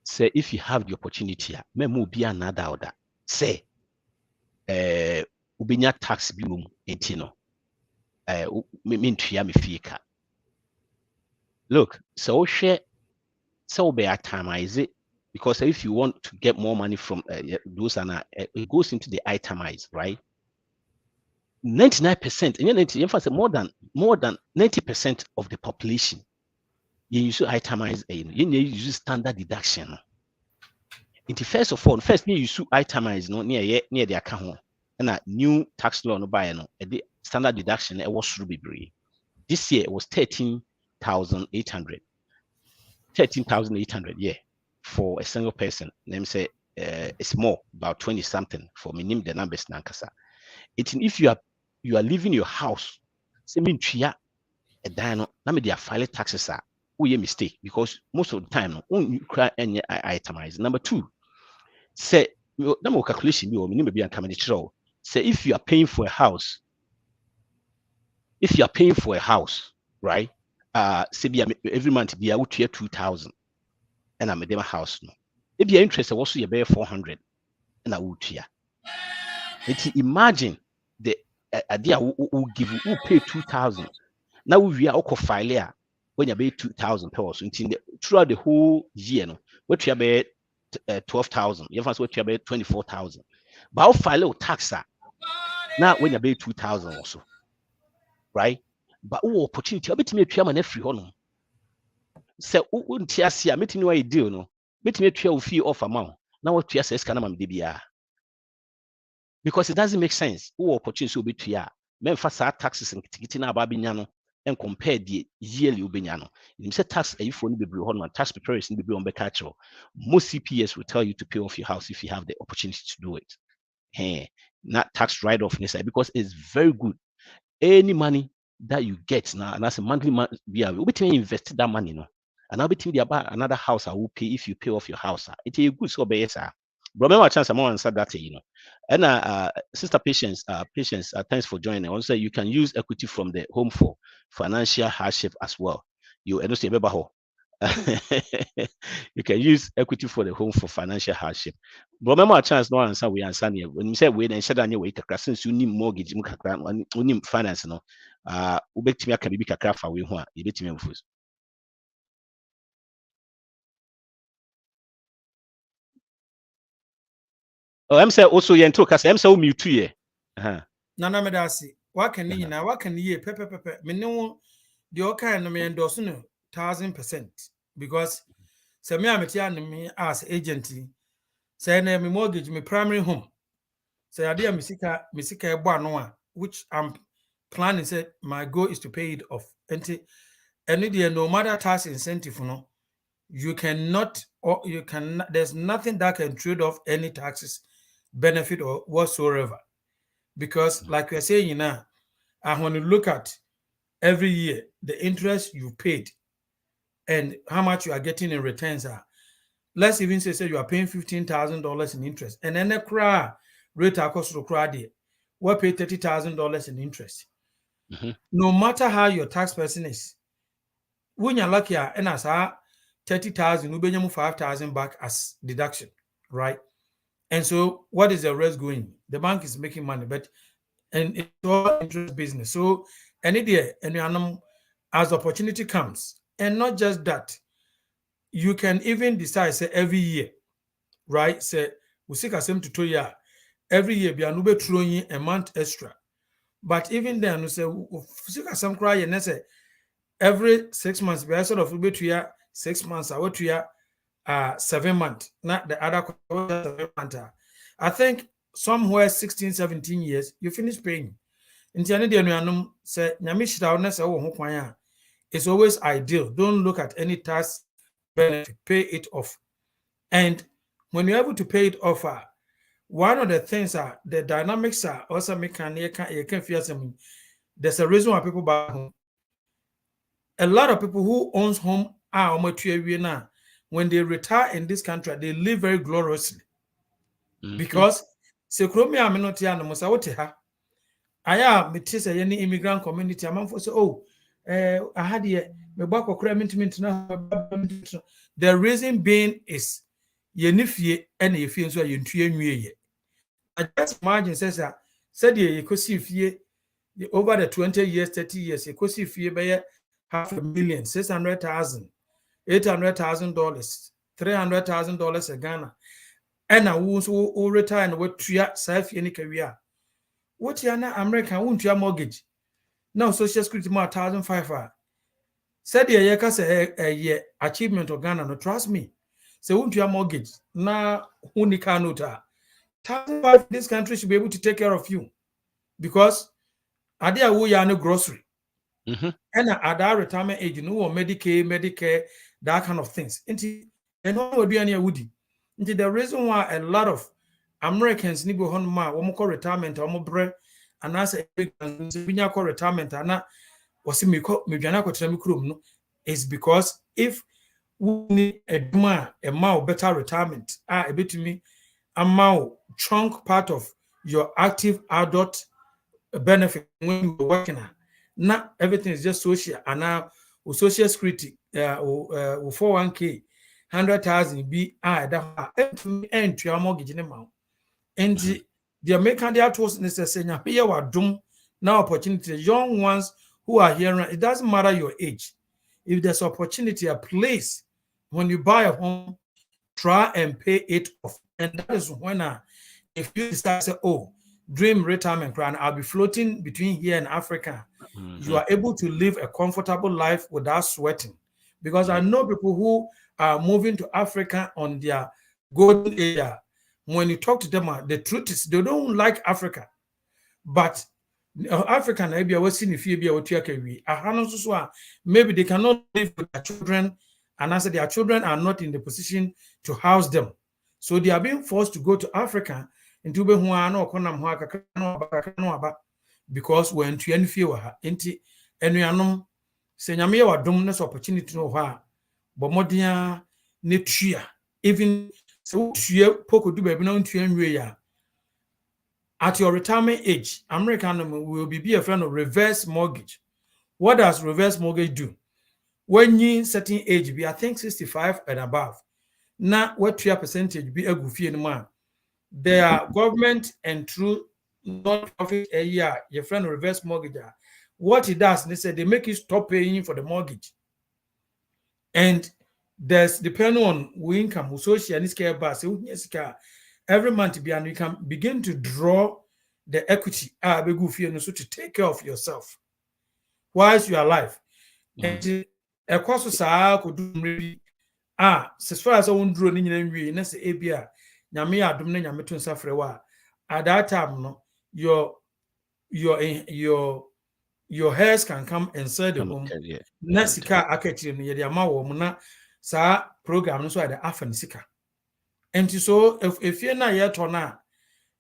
Say if you have the opportunity, me move be another order. Say, ubinya tax bill entino. Me fika. Look, so share so be itemize it because if you want to get more money from those and it goes into the itemize, right? 99%, and more than 90% of the population. You use itemize, you use standard deduction. First of all, you use itemize no near the account and a new tax law no buy no the standard deduction it was through be. This year it was 13,800. 13,800, yeah, for a single person. Name say it's more about 20 something for me. Name the numbers nankasa. If you are leaving your house, say mean tria a dino, na me their file taxes are a mistake because most of the time you cry any itemize. Number two, say no calculation you may be coming say if you are paying for a house, right? Say every month be out here 2,000 and I'm a house no. If you're interested, also you pay 400 and I would here. Imagine the idea who give who pay 2,000. Now we are all file when you pay 2,000 pesos throughout the whole year. No, what you pay 12,000. You have what you pay 24,000. But how file tax now when you pay 2,000 also, right? but opportunity obetimi atwa ma na free hono se unti ase a metimi wa deal no metimi atwa wo fee offer ma na watua se sika na ma de bia because it doesn't make sense opportunity obetua memfa sa taxes nkitikiti na aba benya no and compare the yearly ubenya no you say tax ayifo no bebre hono tax preparers no bebre on be catch most CPS will tell you to pay off your house if you have the opportunity to do it. Hey, not tax write-off inside because it's very good. Any money that you get now, and that's a monthly we will invest that money, no, and I'll be thinking about another house I will pay if you pay off your house. It's a good so be yes, sir. But remember, chance I'm answer that, you know. And sister patience, thanks for joining. Also, you can use equity from the home for financial hardship as well. You and also remember how you can use equity for the home for financial hardship. But remember, chance no answer we answer here. When you say we then shut down your way, since you need mortgage, you need finance, no. Ubetimi aka bibi kakra fa we ho a yebetimi amfus. Oh, I'm say also ye nto kasa, I'm say o mute ye. Nana medasi. What can you now? What can you pepe? Me no the okay no me endorse no 1000% because say me ametia me as agent say na me mortgage me primary home say ade me sika ebo ano a which I'm planning say my goal is to pay it off. And no matter tax incentive no you cannot or you can there's nothing that can trade off any taxes benefit or whatsoever because like we're saying now I want to look at every year the interest you paid and how much you are getting in returns are. Let's even say you are paying $15,000 in interest, and then the cry rate across the credit, we pay $30,000 in interest. No matter how your tax person is, when you're lucky, and as 30,000, we bring you 5,000 back as deduction, right? And so, what is the rest going? The bank is making money, but and it's all interest business. So, any day, and as opportunity comes, and not just that, you can even decide say every year, right? Say we seek asem to 2 year every year be anube throwing a month extra. But even then, we say seek asem cry and say every 6 months be sort of ube 2 year 6 months or 2 year 7 months, not the other 7 months. I think somewhere 16, 17 years you finish paying. It's always ideal. Don't look at any tax benefit, pay it off. And when you're able to pay it off, one of the things are the dynamics are also there's a reason why people buy home. A lot of people who owns home are now. When they retire in this country, they live very gloriously. Because Aya metis any immigrant community among say, oh, I had the reason being is yenifie and you feel so you ye. I just imagine said you could see fie over the 20 years, 30 years, you could see fie by $500,000, 600,000, $800,000, $300,000 a Ghana. And I will retire and what 3 safe any career. What you na American won't your mortgage? Now social security more 1,500. Said ye say a year achievement of Ghana. No trust me. Say won't your mortgage? Na unika nota. 1,500 this country should be able to take care of you because adia wo ya no grocery. And at that retirement age, no Medicaid, Medicare, that kind of things. And all will be any woody. The reason why a lot of Americans need to hold my retirement or more and I say retirement and was me is because if we need a more better retirement, a bit to me, a more chunk part of your active adult benefit when you're working at. Not everything is just social and now social security 401k 100,000 be that and to your mortgage in amount. And the American they are told necessary here are doom now opportunity. Young ones who are here, it doesn't matter your age. If there's opportunity, a place when you buy a home, try and pay it off. And that is when if you decide say, oh, dream retirement, and I'll be floating between here and Africa. You are able to live a comfortable life without sweating. Because I know people who are moving to Africa on their golden area. When you talk to them, the truth is they don't like Africa. But African maybe I was seeing if you be maybe they cannot live with their children, and as their children are not in the position to house them. So they are being forced to go to Africa into because when to any fear into enuanom se nyame wa dom this opportunity no ha but modia ne tua even so tua poko do baby no tua nwe ya at your retirement age American will be a friend of reverse mortgage. What does reverse mortgage do? When you certain age be I think 65 and above, now what your percentage be a goofy in man. There are government and through non-profit a year, your friend reverse mortgage. What it does, they say they make you stop paying for the mortgage. And there's depending on income, social and care bus, every month and you can begin to draw the equity to take care of yourself whilst you are alive. And a cost could do as far as I won't draw in say ABR, Yamia Dumne Yamitun Safrewa. At that time, no, your hairs can come inside the home. Nasika aketi no yede ama wo na sa program so the afen sika. And so if you na yet or na,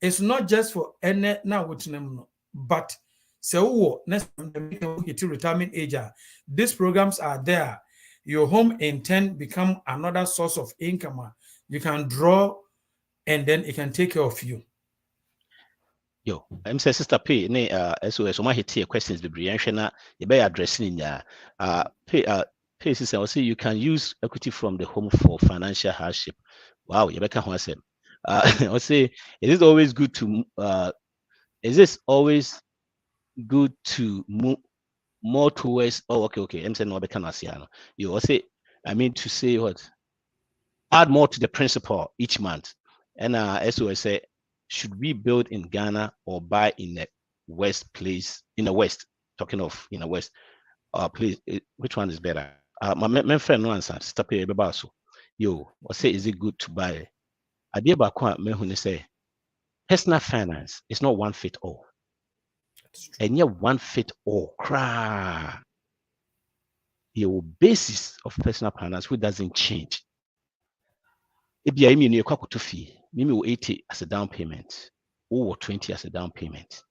it's not just for any now with them, but so next retirement age. These programs are there. Your home intent become another source of income. You can draw and then it can take care of you. Yo, I'm saying Sister P, ne SOS, my hit here questions the Brianna, you better addressing in P sister, I'll say you can use equity from the home for financial hardship. Wow, you better want to say. I'll say it is always good to move more towards okay. I'm saying no better not say you will say I mean to say what? Add more to the principal each month. And SOS say should we build in Ghana or buy in the West place in the West? Talking of in the West, please, which one is better? My friend no answer. Stop here, so yo, or say is it good to buy? I dear bakwa me who say personal finance is not one fit all, and yet one fit all. Cry. Your basis of personal finance which doesn't change. If you mean you to fee. Maybe 80 as a down payment or 20 as a down payment.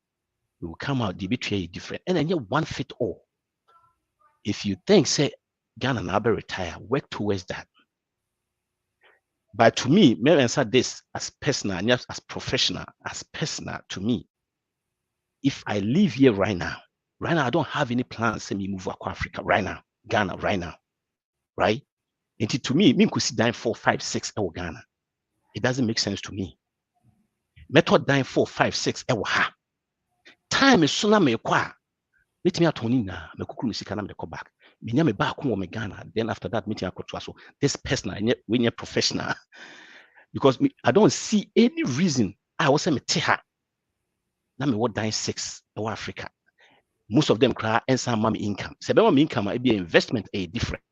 We will come out, the betray different. And then you one fit all. If you think, say, Ghana now be retire, work towards that. But to me, maybe answer this as personal, and as professional, as personal to me. If I live here right now, I don't have any plans to move to Africa right now, Ghana right now, right? And to me could sit down 4, 5, 6 hours Ghana. It doesn't make sense to me. Method dying 4, 5, 6 ha. Time is sooner me kwa. Let me atoni na me kukuru misika na me go back. Me nya me back home me Ghana. Then after that meeting akotwa so this personal we professional because I don't see any reason I was say me teha. Na me what dying 6 in Africa. Most of them cry and some mommy income. Say be income it be investment a different.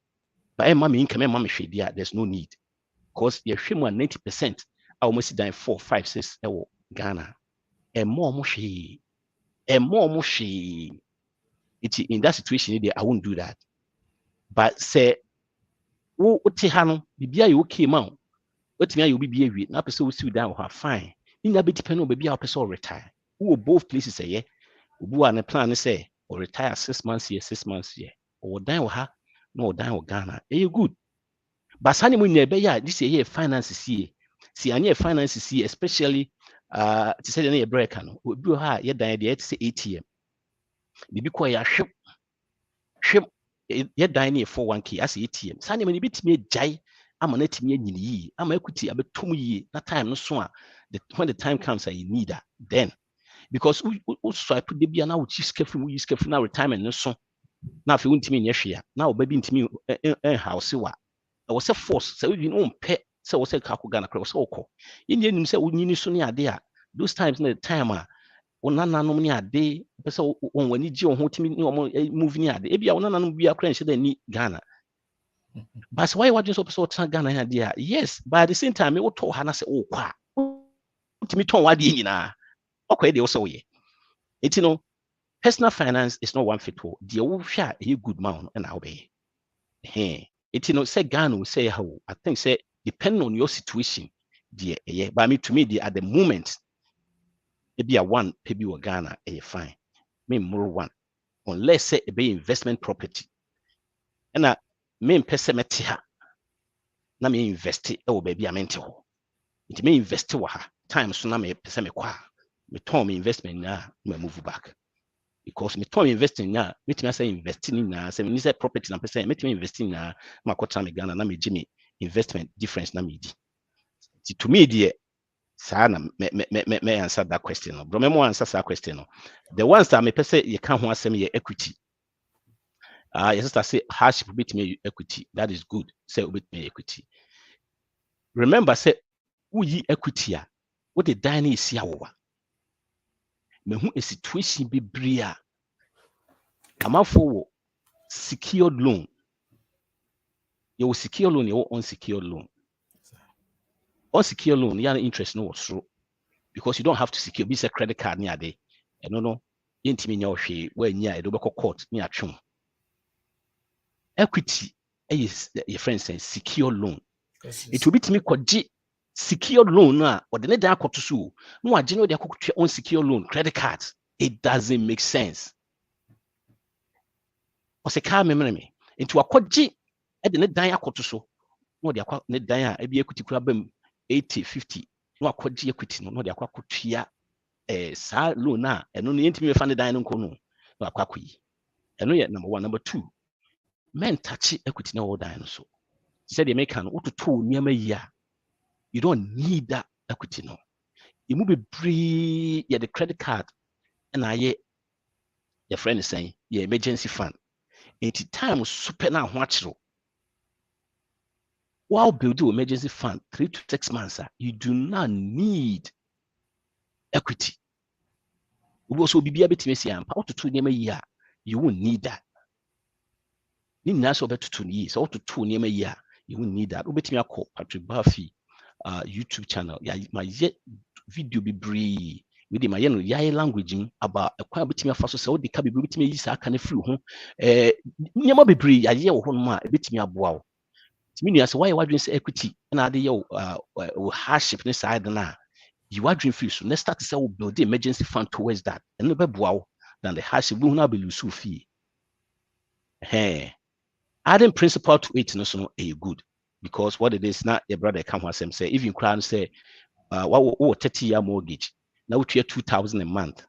But mommy income mommy share there's no need. Because you're 90%. I almost die 4, 5, 6 Ghana. And more mushy. It's in that situation, I won't do that. But say, oh, Tihano, Bibia, you came out. What me, you be a now person will sit down, fine. In that be depend on baby, our person retire. Who both places say, yeah, who are on a plan, say, or retire 6 months here, 6 months here, or die or ha, no, die or Ghana. You good. But Sunny when you this year finances here. See, I need finances here, especially to say any break no. We do ha ye dan dey say ATM. Bibi kwa ya hwem ye dan ne 41k as ATM. Sunny when bitimi jai ama na timi anyini yi, ama equity abetum yi na time no so a when the time comes and you need that then because we swipe the bia na we use careful na retirement no so. Na afi untimi nye hwea. Na obabi ntimi house wa. I was a force, so you know, pet, so was a Kakugana cross oko. Indian himself would need so near there. Those times in the time, onananom ni ade pese on wani ji on ho timi ni omo move ni ade ebia onananom bia kra nhyɛ da ni Ghana but why what you so pese Ghana ya dia yes but at the same time we to ha na se o kwa timi ton wade nyina okwa de wo so ye eti no personal finance is not one fit all the wo hwa e good man na obey eti no say Ghana will say how I think say depending on your situation the but me to me the at the moment maybe a one maybe or Ghana fine me more one unless say a be investment property and I me pese mete ha na me invest e wo baby amente ho it me invest wo ha time so na me pese me kwa me turn me investment na me move back because me turn investing na me timi say investing na say me say property na pese me timi investing na ma kwota me Ghana na me gi me investment difference na me di to me the Sana me answer that question. No, bro, me more answer that question. No, the ones that me say you can't want some equity. Yes, I say hardship bit me equity. That is good. Say bit me equity. Remember, say who ye equity a what the dining is here over. Me who a situation be bria. I'm for secured loan. You secure loan, you unsecured loan. Unsecured loan, you interest no true. Because you don't have to secure be a credit card near day. No. Yentimi nya ohwe when nya edo beko court ni atwom. Equity is your friend saying secure loan. It will be to me kwaji secure loan na or the net akoto so no agye no de akoto on secure loan credit cards. It doesn't make sense. O se ka me into akwaji e de net dan akoto so no de akwa net dan a e bi equity kura bam 80 50 no akwaji equity no de akwa kotua sa loan na eno no yentimi fa ne dan no nko no akwakoyi eno ye number 1 number 2 men touch equity na all dan no so said the make an ututu niam yi a you don't need that equity no you move be free the credit card and aye your friend is saying your emergency fund at time super na ho achiro while building emergency fund 3 to 6 months you do not need equity. We also be betimi say am ututu niam yi a you won't need that. Ni na so betutu ni so ututu niam yi a you won't need that. Ubetimi akọ Patrikbarfi YouTube channel my video be bree with my language about a quite bit me for so the cabi bit me is can free ho nyama be bree ya wo ho ma bit me aboa wo timi nua say why wadwen say equity na ade ye hardship ne side na you wadwen free so let's start to say we build the emergency fund towards that and no be boa wo than the hardship we na be lose fee adding principle to it no so a good because what it is not your brother come and say if you cry and say what 30-year mortgage now we pay 2,000 a month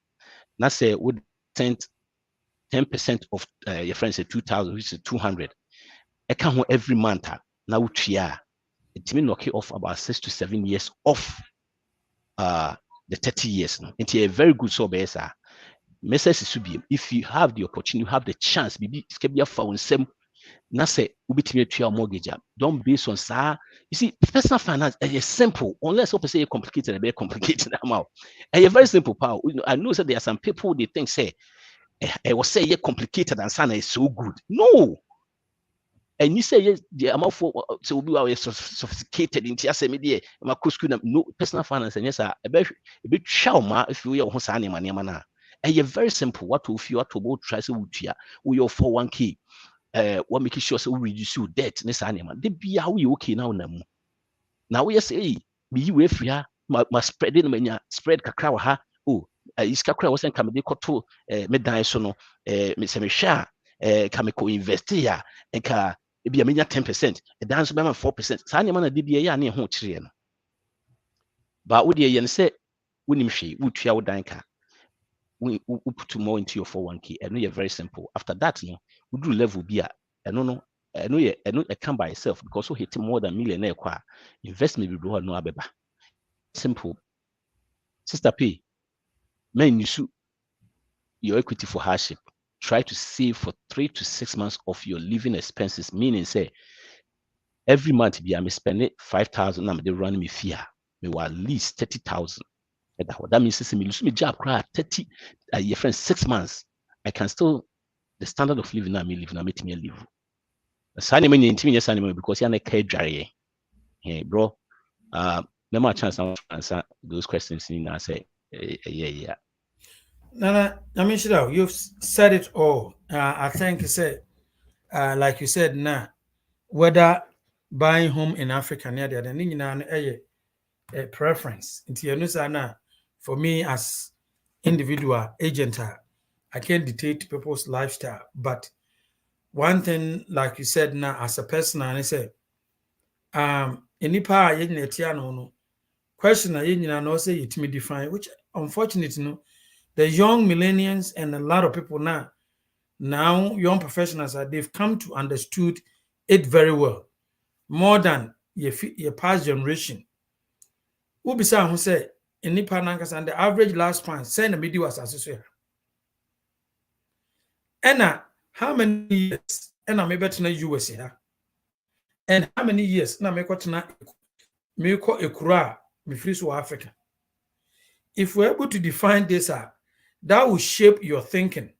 now say would send 10% of your friends say 2,000 which is 200 I come every month now we pay it mean knock it off about 6 to 7 years off the 30 years now it's a very good so besa message if you have the opportunity you have the chance maybe it can be a phone same na say ubitimi atua mortgage don't base on sa you see personal finance is simple unless you say complicated very complicated amount and very simple power I know that there are some people they think say I was say complicated and sana is so good no and you say the amount for so we are sophisticated in tia say me there ma school no personal finance and yes a bit chawma if you ho sa nema na very simple what if you are to go try say wutua we your 401k what making sure so we reduce your debt this animal they be how you okay now now we say be we free ma spread in mania spread kakra wa ha oh iska kra was come dey koto me dan so no me se me hwa ka me ko invest ya enka e bia menya 10% e dan so be ma 4% sa animal na de bia ya na e ho kire no ba wo de ye ne se wonim hwe wotua wo dan ka we put more into your 401k and you're very simple after that no we do level be no it come by itself because so hit more than millionaire kwa investment be no abeba simple sister P men you your equity for hardship try to save for 3 to 6 months of your living expenses meaning say every month be I'm spending 5,000 I'm they run me fear me at least 30,000 That means me lose me job 30 your friend 6 months. I can still the standard of living na me live na make me live. Sani me nyintimi yes sani because ya na ka dware. Hey bro, never chance to answer those questions in I say yeah. Nana, I mean, you've said it all. I think you said, like you said, now, whether buying home in Africa near the other, a preference. For me as individual agent, I can't dictate people's lifestyle. But one thing, like you said, now as a person, I say, enipa a no question I know say it me define, which unfortunately, no, the young millennials and a lot of people now young professionals they've come to understood it very well more than your past generation. Who beside who say in Nipanankas and the average lifespan send a media was associated. And how many years? And I may bet in the US here. And how many years? Now me got me call a kura me free to Africa. If we're able to define this, that will shape your thinking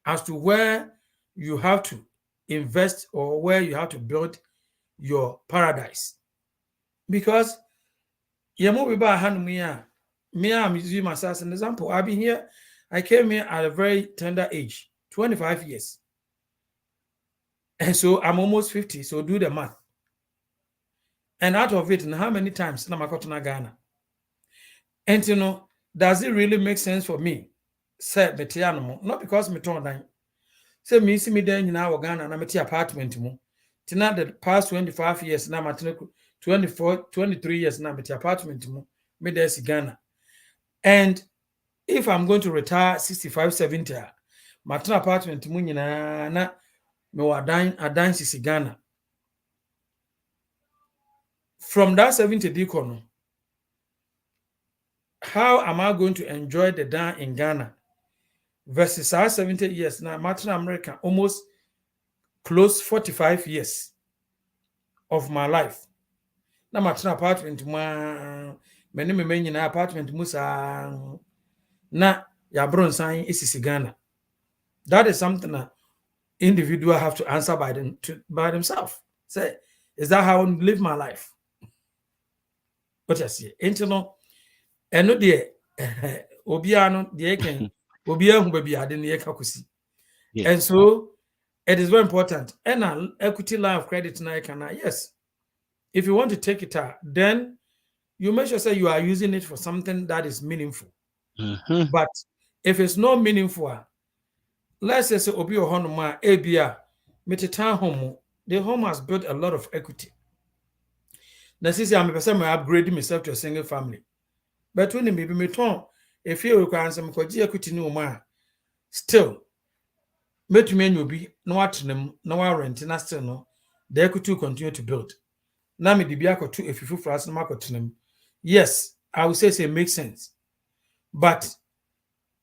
as to where you have to invest or where you have to build your paradise. Because I'm using myself as an example. I've been here, I came here at a very tender age, 25 years. And so I'm almost 50, so do the math. And out of it, and how many times na makotona Ghana? And you know, does it really make sense for me? Say betiano, not because me turn down. Say me see me then in Ghana na meti apartment mo. Tina the past 25 years na matene 23 years na meti apartment mo. Me there Ghana. And if I'm going to retire 65, 70, matene apartment mo nyina na me wadan sisi Ghana. From that 70 decono, how am I going to enjoy the dan in Ghana versus our 70 years now, Martin America, almost close 45 years of my life. Now, Martin apartment, many apartment, Musa, na Yabron sign is Ghana. That is something that individual have to answer by themselves. Say, is that how I live my life? But I see, internal. And no dear, Obiano, the Aken, Obian, baby, I didn't kakusi. And so it is very important. And equity line of credit now can yes. If you want to take it out, then you make sure say you are using it for something that is meaningful. But if it's not meaningful, let's say Obi or Honoma, ABR, Metitan home, the home has built a lot of equity. Now, since I'm a person upgrading myself to a single family. But when maybe me turn, if you require some equity no man, still, but me will be no at them, no rent, and still no, the equity will continue to build. Now me the biako to if you for us no market to them. Yes, I would say it makes sense. But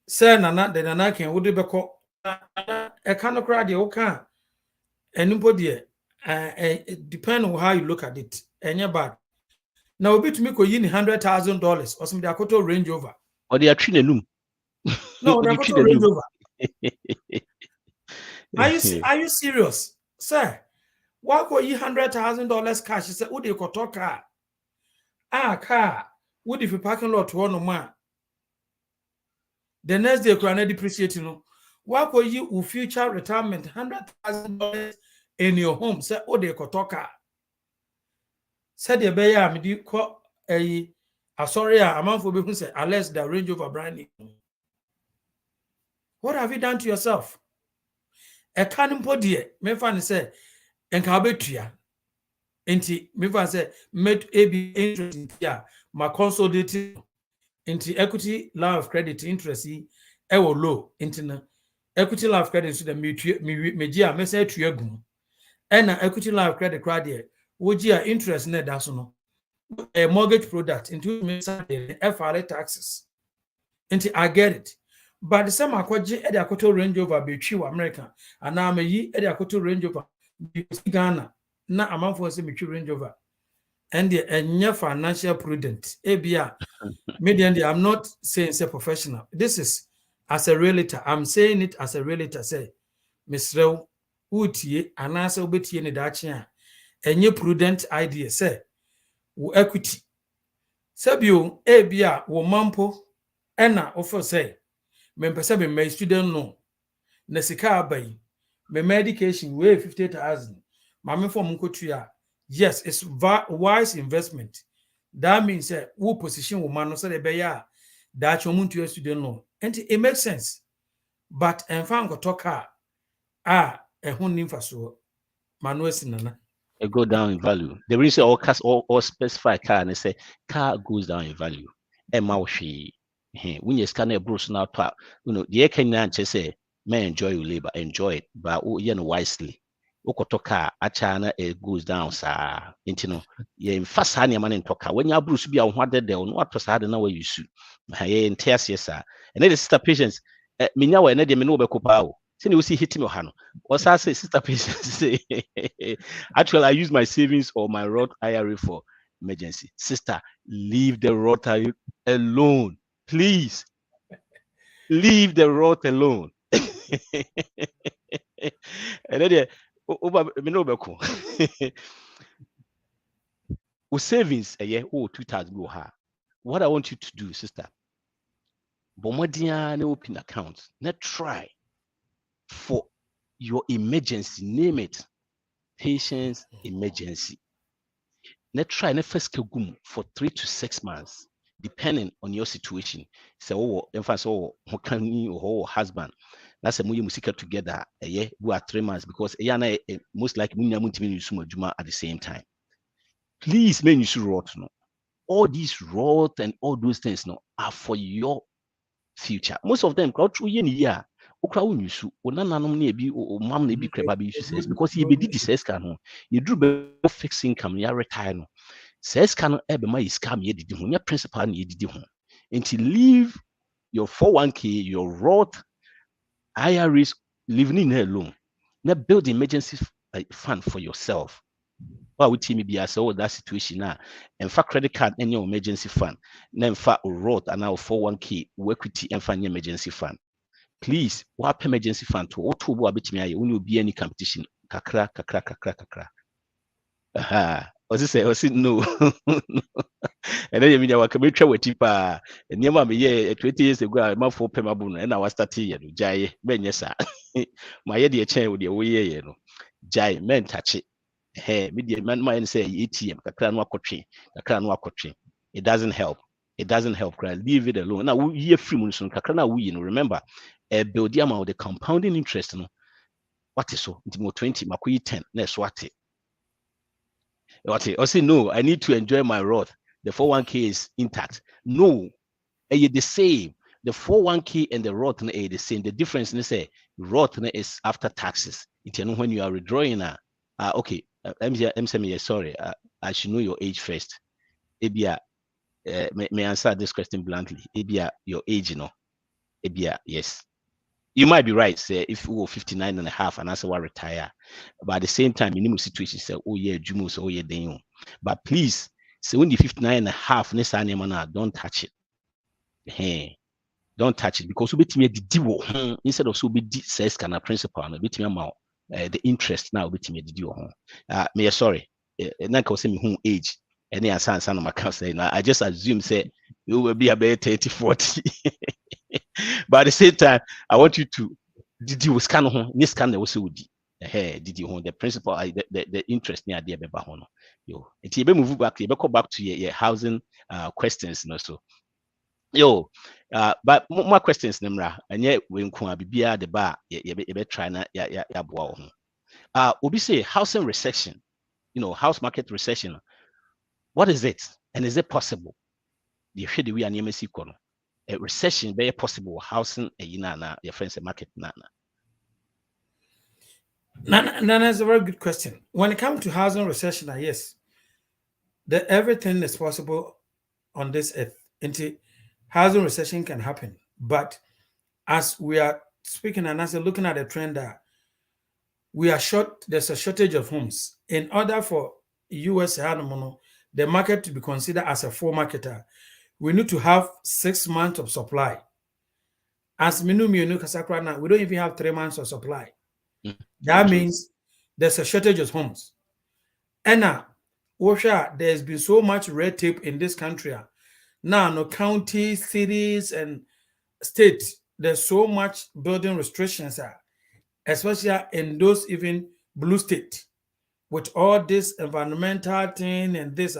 say nana the nana can would be called a kind of crowd you can anybody depend on how you look at it. And you're bad. Now, a bit to me, $100,000 or some Dakota Range Rover. Or they are treating them. No, Dakota Range Rover. Are you serious, sir? Why go $100,000 cash? He said, "Would you go talk car? Car. Would if you parking lot one no man? The next day, you can depreciate. You know, why go you future retirement $100,000 in your home? Say, oh, they go talk car." Said the bear, me call a sorry, a man for people say, unless the Range Rover brand new. What have you done to yourself? A cannon podium, me fan say, and Cabetia. Inti, me fan say, made AB interest in here, my consolidated into equity line of credit interest, ever low, into equity line of credit to the media, me say to your goon. And equity line of credit credit. Would you interest in that? A mortgage product into FRA taxes. Into I get it. But the same akwaji edi akoto Range Rover betwi America and now me yi edi akoto Range Rover Ghana na amanfo say betwi Range Rover. and the financial prudent. ABR, median, I'm not saying say professional. This is as a realtor. I'm saying it as a realtor. Say, Miss Rew, Utie, and answer Betty in the and your prudent idea. Say, equity. Sabio, ABR, wo mampo, ena offer say, Mempesa be my student no. Nesika bay, my medication weigh 50,000. Mame for Munkotuya. Yes, it's wise investment. That means that who position woman no say the beya that you want to student no. And it makes sense. But en fan go talk a hun nimfa so Manuel Sinana. It go down in value. The reason all specify car and they say car goes down in value. Emma she when you scan a bruise now, the can say may enjoy your labor, enjoy it, but wisely. Okotoka achana it goes down, sir. Intino, ye fast honey man in toka. When you bruise be on what they don't what was hard where you shoot. Hey, in tears, yes, sir. And then the sister patients, Minawa and Eddie Minobe Copao. Then you see hitting your hand. What's I say, sister patients say, actually, I use my savings or my Roth IRA for emergency. Sister, leave the Roth alone. Please. Leave the Roth alone. And then savings a year 2,000 go high. What I want you to do, sister, Bomodia no open account. Not try for your emergency. Name it. Patient's emergency. Not try na first gum for 3 to 6 months, depending on your situation. So, in fact, so or husband. That's a muye musika together a year we are 3 months because most likely at the same time. Please, man, you should rot no. All these rot and all those things no are for your future. Most of them crowd through year. Okra wo nyusu onananom na ebi o mam na ebi kreba be issue says because you be di says can ho you do be fixed income ya retire no says can ebe ma is scam ye didi ho nya principal na ye didi ho until leave your 401k your Roth IRAs living in alone na build emergency fund for yourself. Why would me be as that situation now? And for credit card and your emergency fund, then for Roth and now 401k equity and for emergency fund. Please, what emergency fund to what to bit me? When you be any competition, kakra. Was it say? Was it no? And then you mean I can be with tipa. And near me, 20 years ago, I'm for Pemabun, and I was starting Jai, Ben, yes, sir. My idea chain with your way, you know. Jai, men touch it. Hey, media man say ATM, kakra no akotwe. It doesn't help. It doesn't help. Leave it alone. Now we hear free money, kakra na we remember. Build the amount of the compounding interest. No, what is so? 20, makuyi 10. Next what it? What it? I say no. I need to enjoy my Roth. The 401k is intact. No, the same. The 401k and the Roth are the same. The difference is say Roth is after taxes. It's when you are withdrawing. Okay. I'm saying sorry. I should know your age first. Ebia, may answer this question bluntly. Ebia, your age, you know. Ebia, yes. You might be right, say if you were 59 and a half and that's why retire. But at the same time, in most situations, say, oh yeah, Jumus, oh yeah, then. But please, say when you're 59 and a half, don't touch it. Hey, don't touch it because we me the instead of so be says can a principal and bit me amount the interest now bit me the me sorry. Na ka say me who age any answer no maka say na I just assume say you will be about 30 40. But at the same time, I want you to did you scan home? This scan also would hey, did you the principal the interest near the beba hono. Yo, it you move back, you go back to your housing questions no so. Yo, but more questions Nemra, and yet when Kuna Bibia the bar, you be trying ya boa. Obi say housing recession, house market recession. What is it? And is it possible? The we are near Mexico. A recession very possible housing a yinana your friends a market nana. Nana is a very good question. When it comes to housing recession, yes, everything is possible on this earth. Into housing recession can happen, but as we are speaking and as we're looking at the trend that we are short, there's a shortage of homes. In order for US the market to be considered as a full marketer, we need to have 6 months of supply. As Minumi Kasakra now, we don't even have 3 months of supply. That means there's a shortage of homes. And now, there's been so much red tape in this country. Now, no counties, cities, and states, there's so much building restrictions, especially in those even blue states, with all this environmental thing and this.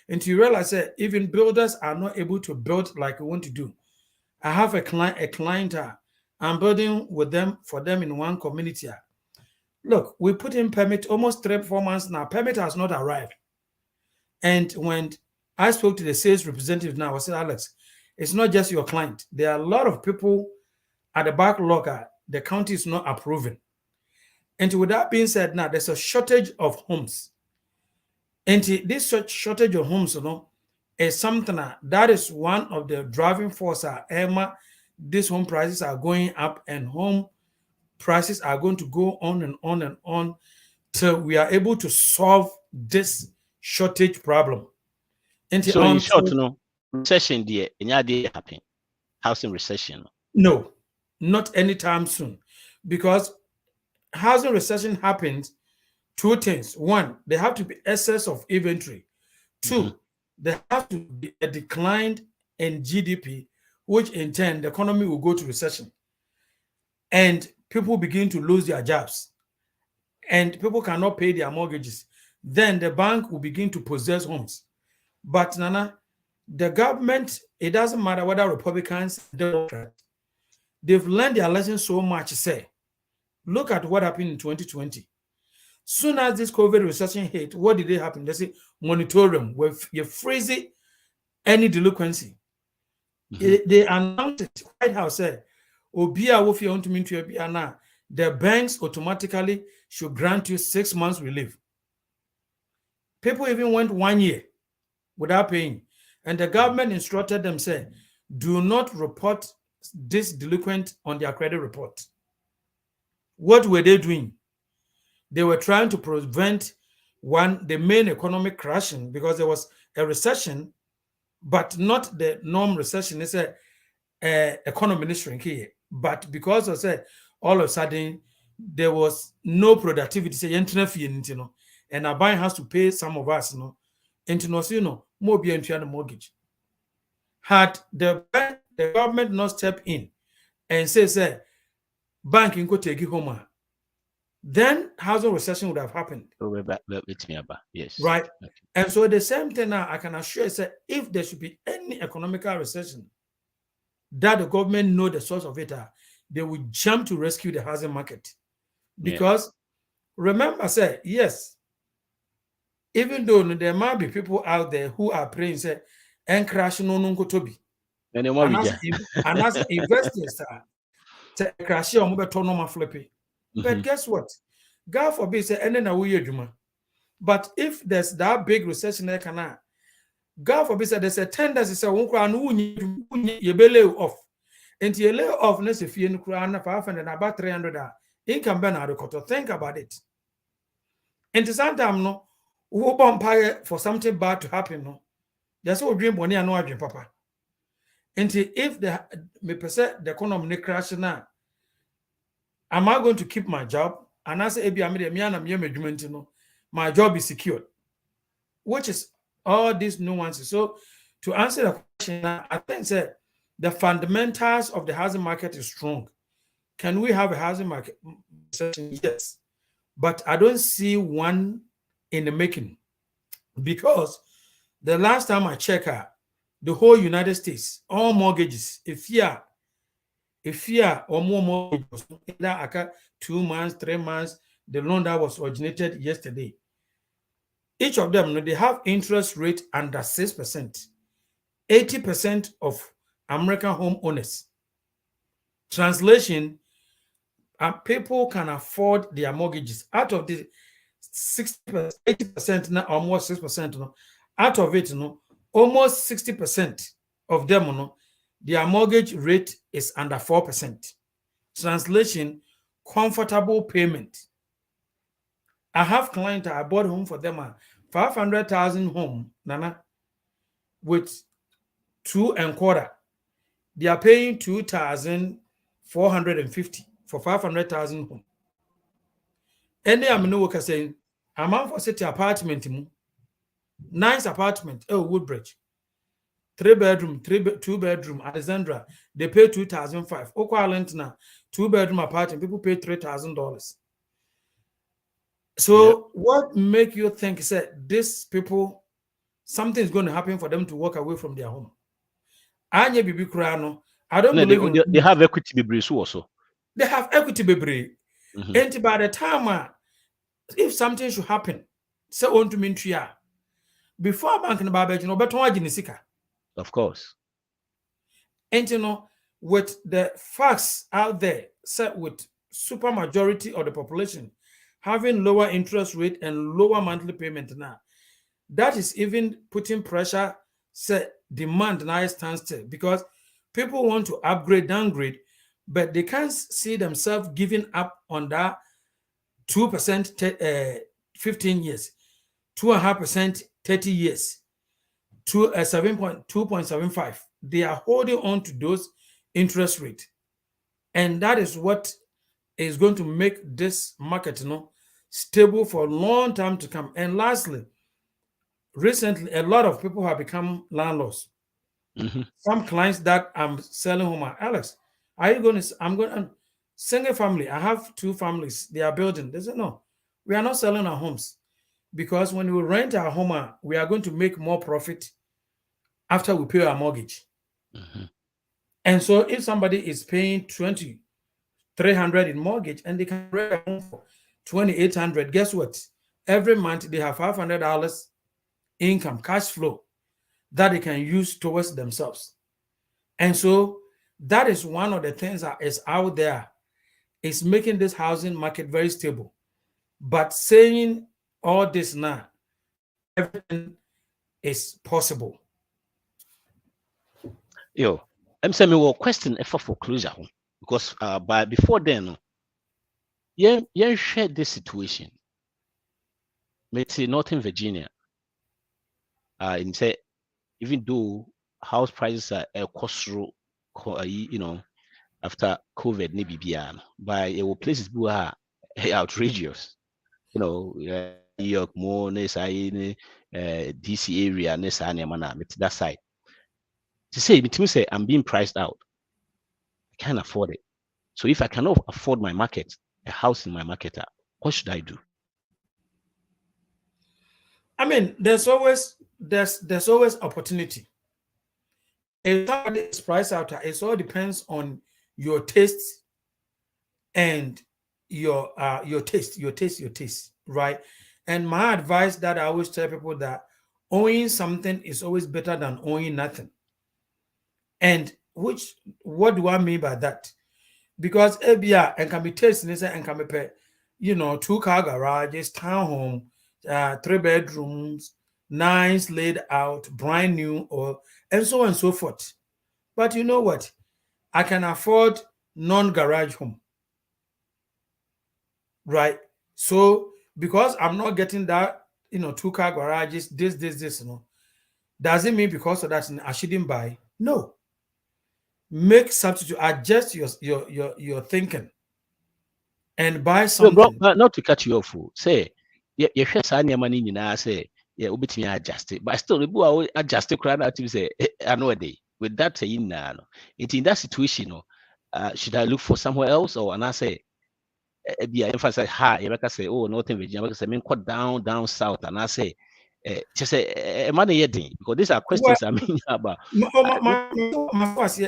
And you realize that even builders are not able to build like we want to do. I have a client, I'm building with them for them in one community. Look, we put in permit almost 3-4 months now. Permit has not arrived. And when I spoke to the sales representative now, I said, Alex, it's not just your client. There are a lot of people at the backlog. The county is not approving. And with that being said, now there's a shortage of homes. And this shortage of homes, is something that is one of the driving forces. Emma, these home prices are going up, and home prices are going to go on and on and on till we are able to solve this shortage problem. And so in short, recession there, any happen? Housing recession? No, not anytime soon, because housing recession happens. 2 things. 1, there have to be excess of inventory. 2, there has to be a decline in GDP, which in turn the economy will go to recession, and people begin to lose their jobs, and people cannot pay their mortgages. Then the bank will begin to possess homes. But Nana, the government, it doesn't matter whether Republicans, Democrats, they've learned their lesson so much. Say, look at what happened in 2020. Soon as this COVID recession hit, what did they happen? They say moratorium, where you freeze any delinquency. They announced it. White House said, the banks automatically should grant you 6 months relief. People even went 1 year without paying. And the government instructed them, say, do not report this delinquent on their credit report. What were they doing? They were trying to prevent the main economic crashing, because there was a recession, but not the norm recession. It's a economy shrinking. But because of all of a sudden there was no productivity, and our bank has to pay some of us, more be into the mortgage. Had the government not stepped in and say banking could take it home, then housing recession would have happened. Yes. Right. Okay. And so the same thing now, I can assure you, if there should be any economical recession, that the government know the source of it, they will jump to rescue the housing market. Because remember, yes, even though there might be people out there who are praying, and crash no tobi. And as investors, crash flippy. But guess what? God forbid, but if there's that big recession, God forbid, there's a tendency you be lay off. And you lay off, if you about 300 income benefit. Think about it. And to some time, no, who bumpire for something bad to happen, no, there's no dream money and no dream, papa. And if the economy crash now, am I going to keep my job? And I say, my job is secured, which is all these nuances. So, to answer the question, I think the fundamentals of the housing market is strong. Can we have a housing market recession? Yes, but I don't see one in the making, because the last time I checked, the whole United States, all mortgages, if you are or more mortgages, 2 months, 3 months, the loan that was originated yesterday, each of them, they have interest rate under 6%. 80% of American homeowners. Translation, people can afford their mortgages. Out of the 60%, 80% now, almost 6%, out of it, almost 60% of them, their mortgage rate is under 4%. Translation, comfortable payment. I have clients, I bought home for them 500,000 home, Nana, with 2.25, they are paying 2,450 for 500,000 home. Any I'm no worker saying, amount for city apartment, nice apartment, oh, Woodbridge, 3-bedroom, 2-bedroom, Alexandra, they pay 2,500. Equivalent now, 2-bedroom apartment, people pay $3,000. So what make you think that these people, something is going to happen for them to walk away from their home? I don't believe they have equity also. They have equity baby. And by the time if something should happen, say on to mean before bank in Babage, better of course. And with the facts out there, set with super majority of the population having lower interest rate and lower monthly payment now, that is even putting pressure, say demand now stands still because people want to upgrade, downgrade, but they can't see themselves giving up on that 2% 15 years, 2.5% 30 years, to 2.75. They are holding on to those interest rate, and that is what is going to make this market stable for a long time to come. And lastly, recently a lot of people have become landlords. Some clients that I'm selling home are, Alex, are you going to, I'm going to, single family, I have 2 families, they are building. They say, no, we are not selling our homes because when we rent our home, we are going to make more profit after we pay our mortgage. And so if somebody is paying $2,300 in mortgage and they can rent a home for $2,800, guess what? Every month they have $500 income, cash flow that they can use towards themselves. And so that is one of the things that is out there. It's making this housing market very stable. But saying all this now, everything is possible. Yo, I'm saying we question for foreclosure because by before then, yeah, share this situation. Let's say Northern Virginia. In say even though house prices are cost after COVID, maybe by places who are outrageous. New York more, DC area, that side. To say I'm being priced out. I can't afford it. So if I cannot afford my market, a house in my market, what should I do? I mean, there's always opportunity. If somebody is priced out, it all depends on your taste and your taste, right? And my advice that I always tell people that owning something is always better than owning nothing. And what do I mean by that? Because ABR and can be tasting and can be pay, 2-car garages, townhome, 3 bedrooms, nice laid out, brand new, and so on and so forth. But you know what? I can afford non-garage home, right? So because I'm not getting that, 2-car garages, this, does it mean because of that I shouldn't buy? No. Make substitute, adjust your thinking, and buy something. No, bro, not to cut you off. Say, you share money in I say, yeah, we adjust it, but still, the boy adjust it. Crowd out to say, I know a day with that saying now. It in that situation, should I look for somewhere else, or and I say, be emphasize high. You say, oh, Northern Virginia, because I mean, cut down south, and I say, just say, money because these are questions I mean about.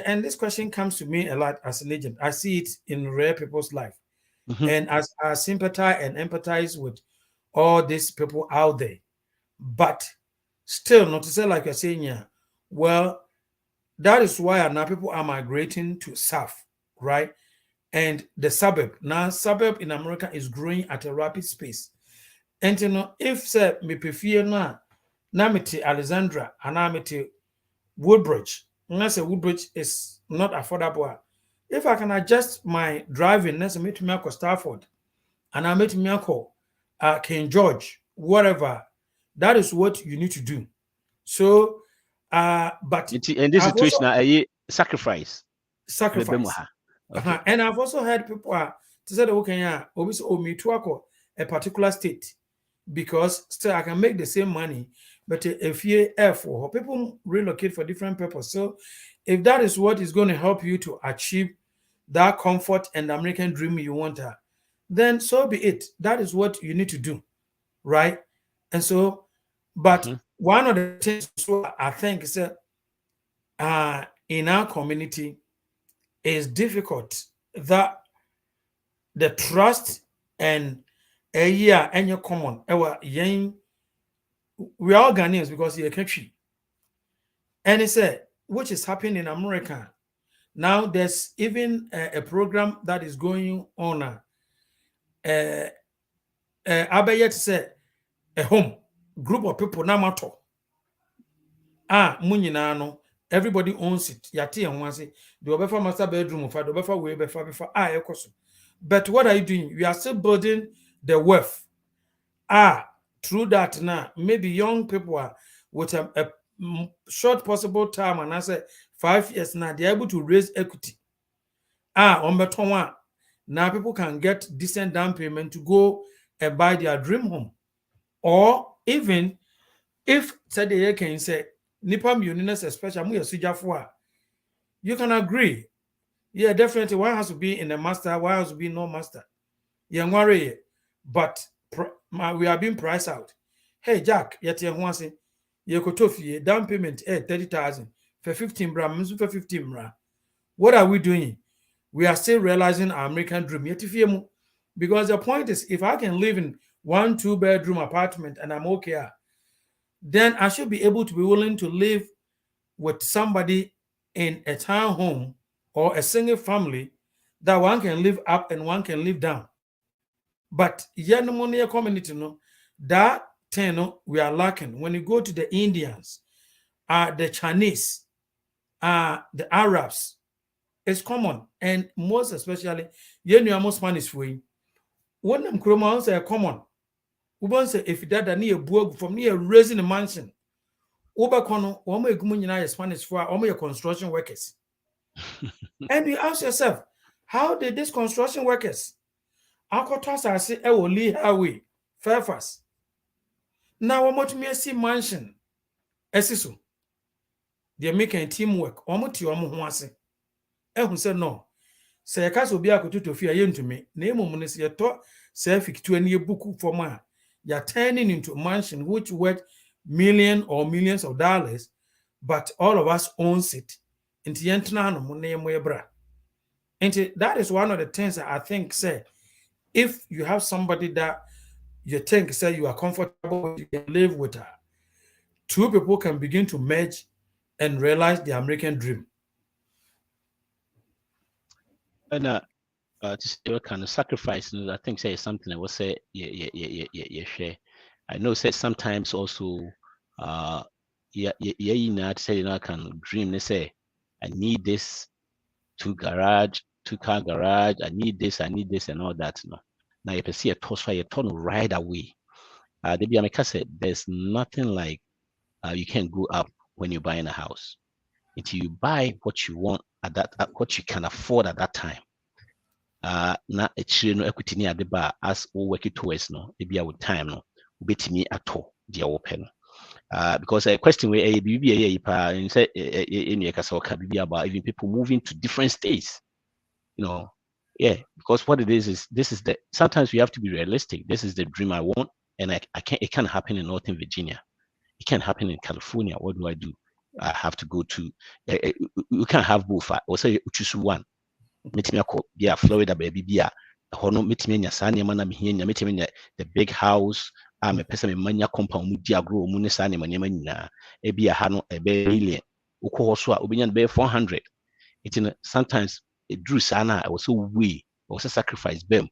And this question comes to me a lot as an agent. I see it in rare people's life. And as I sympathize and empathize with all these people out there, but still, not to say like you're saying, yeah, well, that is why now people are migrating to south, right? And the suburb in America is growing at a rapid pace. And if say me prefer na me to Alexandra and I me to Woodbridge, unless a Woodbridge is not affordable. If I can adjust my driving, let's meet me at Stafford, and I meet me at King George, whatever, That is what you need to do. So, but in this I've also situation, I sacrifice. sacrifice. Okay. And I've also heard people to say, okay, yeah, obviously, me to a particular state because still I can make the same money, but if you for people relocate for different purposes. So, if that is what is going to help you to achieve that comfort and American dream you want, then so be it. That is what you need to do, right? And so, but one of the things I think is that in our community is difficult that the trust and a year and your common we are all Ghanaians because you're a country. And it's which is happening in America. Now there's even a program that is going on. Abayet say a home group of people now matter. Munyina no everybody owns it. Yati and once the obefa master bedroom for the obefa way befa ekoso. But what are you doing? We are still building the wealth. Through that now, maybe young people are with a short possible time, and I say 5 years now, they're able to raise equity. On beton one, now people can get decent down payment to go and buy their dream home. Or even if today you can say, Nipa Muninas, especially you can agree. Yeah, definitely one has to be in the master, one has to be no master. You worry, but we are being priced out. Hey Jack, yet you want to say down payment 30,000 for 15 bra, for 15 bra. What are we doing? We are still realizing our American dream. Yet if you, because the point is, if I can live in 1-2 bedroom apartment and I'm okay, then I should be able to be willing to live with somebody in a town home or a single family that one can live up and one can live down. But money community, no, that thing, no, we are lacking. When you go to the Indians, the Chinese, the Arabs, it's common, and most especially, you are most Spanish for you. When them Kromans are common, we say if that near Burg from near raising a mansion, Obercono, one way Gumunina Spanish for all construction workers. And you ask yourself, how did these construction workers? Akotos are say Lee Highway, Fairfax. Now what me see mansion. Esiso. They're making teamwork. Omuti omu ase. Ehun say no. Say ka so bi akoto to fia yentumi. Na emom ne se to say fikitu ani ebuku for ma. You're turning into a mansion which worth millions or millions of dollars, but all of us owns it. Inti yentna no mo na yemo bra. Inti that is one of the things that I think say if you have somebody that you think say you are comfortable, you can live with her. Two people can begin to merge and realize the American dream. And just kind of sacrifice. I think say something I will say. Share. I know say sometimes also. You not say you know can dream. They say I need this 2-car garage. I need this, and all that. No. Now you can see a toss fire, you turn right away. The Biameka said there's nothing like you can go up when you're buying a house. Until you buy what you want at what you can afford at that time. Na no equity ni adeba as we work towards no, it be with time no, ubetimi ato dear open. Because a question where a BBA and say in your about even people moving to different states. Yeah, because what it is this is the sometimes we have to be realistic. This is the dream I want, and I can't. It can't happen in Northern Virginia. It can't happen in California. What do I do? I have to go to. You can't have both. Or say you choose one. Yeah, Florida baby. Yeah, the big house. I'm a person mania compound media grow munisani manina. Ebi hano ebe million. Uko ubinyan be 400. Sometimes it drew sana. I was so we was a sacrifice them.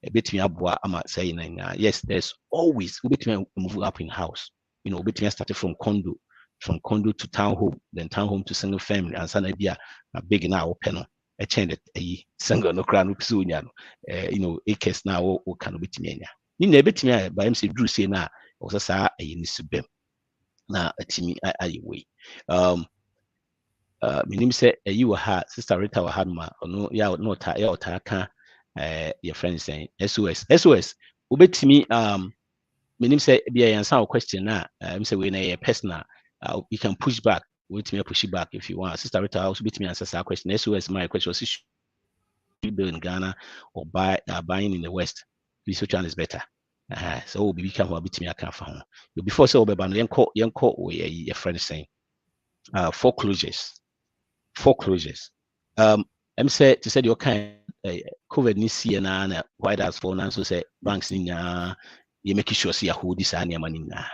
A bit me abwa ama saying yes, there's always a bit me move up in house. A bit me started from condo to townhome, then townhome to single family, and sana be a big now open. A change a single no crown upsunya. Acres now or can be me. You never bit me by MC Drew say na also sa ayi ni subem na atimi ayi we minim sɛ ayi wɔ ha sister Rita wɔ ha ma ɔno ya no ta ya ɔta ka your friend saying SOS wobɛtumi minim sɛ bia yansa wo question na say we na yɛ personal you can push back wobɛtumi push back if you want. Sister Rita also bɛtumi answer that question. SOS my question was should build in Ghana or buying in the West, which one is better? So we become a bit me account for before so young your friend saying foreclosures. I'm say to say your kind COVID this year na White House for now so say banks in you make sure see who this money na.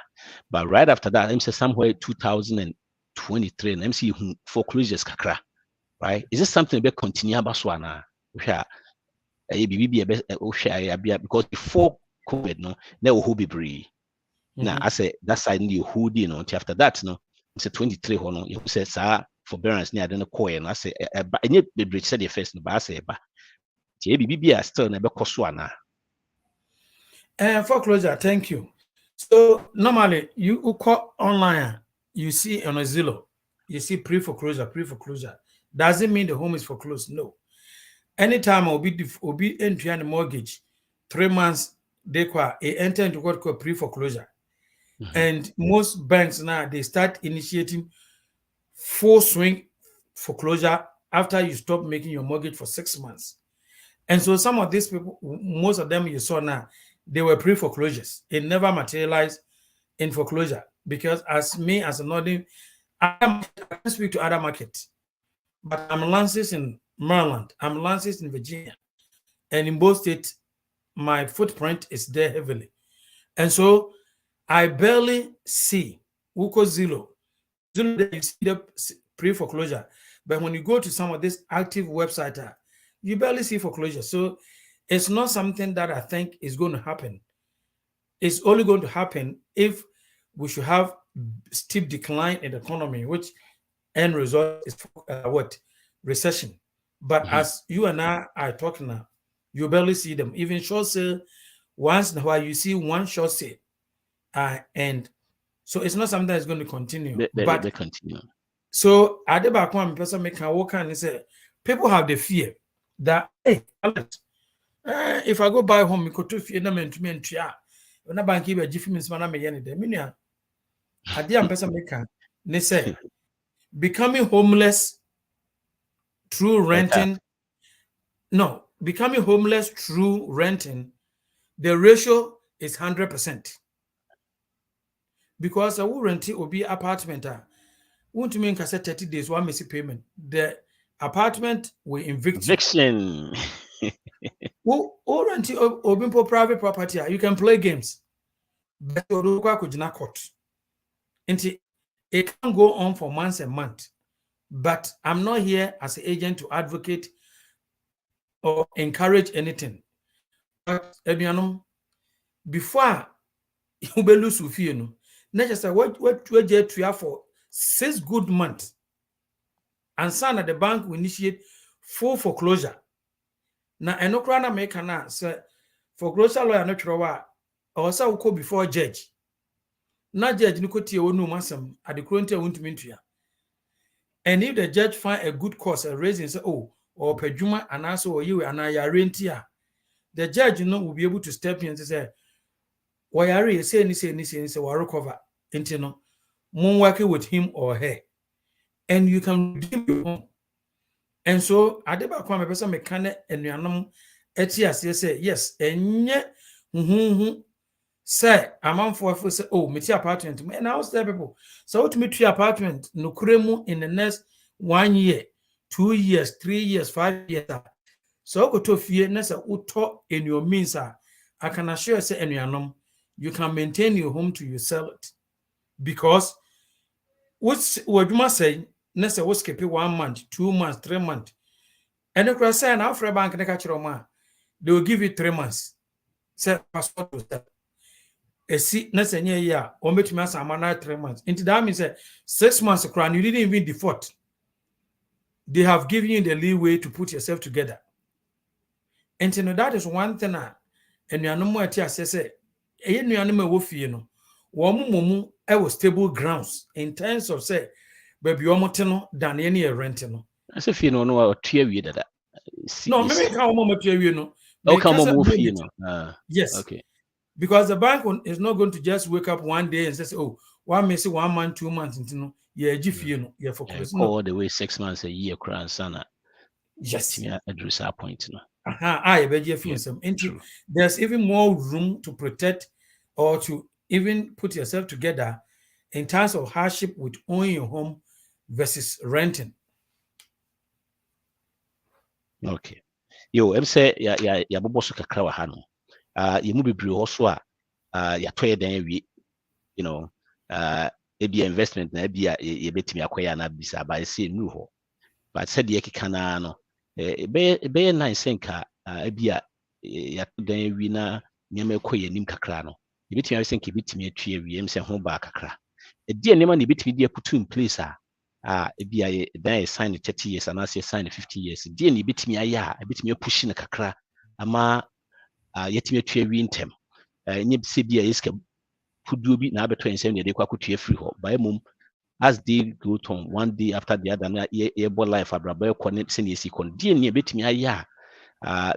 But right after that, I'm say somewhere 2023 and I'm see foreclosures kakra. Right? Is this something about continue abaswana? Because before COVID, no, there will be brave. Now, I say that side new hoodie, no, after that, no, it's a 23 no, you say, sir, forbearance near the coin, and I say, I need the bridge said the first, but I say, but JBB still never cost one. Foreclosure, thank you. So, normally, you call online, you see on a Zillow, you see pre-foreclosure. Doesn't mean the home is foreclosed, no. Anytime I'll be entering the mortgage, 3 months, they enter into what called pre-foreclosure. And most banks now, they start initiating full swing foreclosure after you stop making your mortgage for 6 months. And so some of these people, most of them you saw now, they were pre-foreclosures. It never materialized in foreclosure because as a northern, I can speak to other markets, but I'm licensed in Maryland, I'm licensed in Virginia, and in both states, my footprint is there heavily. And so I barely see Wuko Zillow. Zillow, you see the pre-foreclosure. But when you go to some of these active websites, you barely see foreclosure. So it's not something that I think is going to happen. It's only going to happen if we should have steep decline in the economy, which end result is what? Recession. But as you and I are talking now, you barely see them. Even short sale, once in a while you see one short sale. And so it's not something that's going to continue. But they continue. So at the back one person make a walk and say people have the fear that hey, if I go buy home, I could fear them to me when a bank give a jiffy means man me any day. Minia at the person make they say becoming homeless through renting. No, becoming homeless through renting, the ratio is 100%. Because I will rent it will be apartment. Won't mean 30 days, one missing payment. The apartment will evict eviction. Who rent it open for private property? You can play games. But court. It can go on for months and months. But I'm not here as an agent to advocate or encourage anything. But before you be lose with you, just what get you for 6 good months, and son at the bank will initiate full foreclosure. Now, I know crana make na say foreclosure lawyer no trawa or say will before judge. Now judge no kotie wonu masem at the current wontumi ntua. And if the judge find a good cause, a reason say or pedjuma and also or you and I are rentia, the judge will be able to step in and say, why are you saying say recover into no more working with him or her, and you can redeem your home. And so I deba kwa person mechanic and you etias say yes, and yet say amount for say meti apartment and I was there people. So to meet apartment no kremu in the next 1 year, 2 years, 3 years, 5 years. So go to fear nessa uto in your means. I can assure say and you can maintain your home till you sell it. Because what you must say, Nessa was keep 1 month, 2 months, 3 months. And the cross say now for a bank they will give you 3 months. Say passport was that. A seat Nessa year, or make me some 3 months. Into that means 6 months of crown, you didn't even default. They have given you the leeway to put yourself together. And that is one thing and you are no more say, you know, womumu ewo stable grounds in terms of say baby omote no than any rent no. As if you know no tia wi dada. No, maybe can woman pay no. Okay, mo fi no. Yes. Okay. Because the bank is not going to just wake up one day and say, oh, 1 month, 1 month, 2 months, no, yeah, no, for close. No. All the way 6 months, a year, crown, sana. Yes. Address our point, no. There's even more room to protect or to even put yourself together in terms of hardship with owning your home versus renting. Okay. Yo, say ya bobo so kakra wa ha no. Ye mu bebre ho so ya toye dan wi, you know, ebi investment na ebi ye betimi akoya na bisa ba say nu ho. But said ye kika na no, be nine senka ebi ya dan wi na nyama ekoye nim kakra no. Ye betimi a senka betimi atue wi em se ho ba kakra. Edi enema na betimi de put in place ebi aye dan sign 30 years and as sign 50 years. Di ni betimi aya betimi push na kakra ama yetimi atue wi ntem. Nye se bi yeska pudu bi na abeto ensem ne de kwa kutue free ho. By mum as day go on one day after the other na ye bo life abraba connect se ne si kon. Di ni betimi aya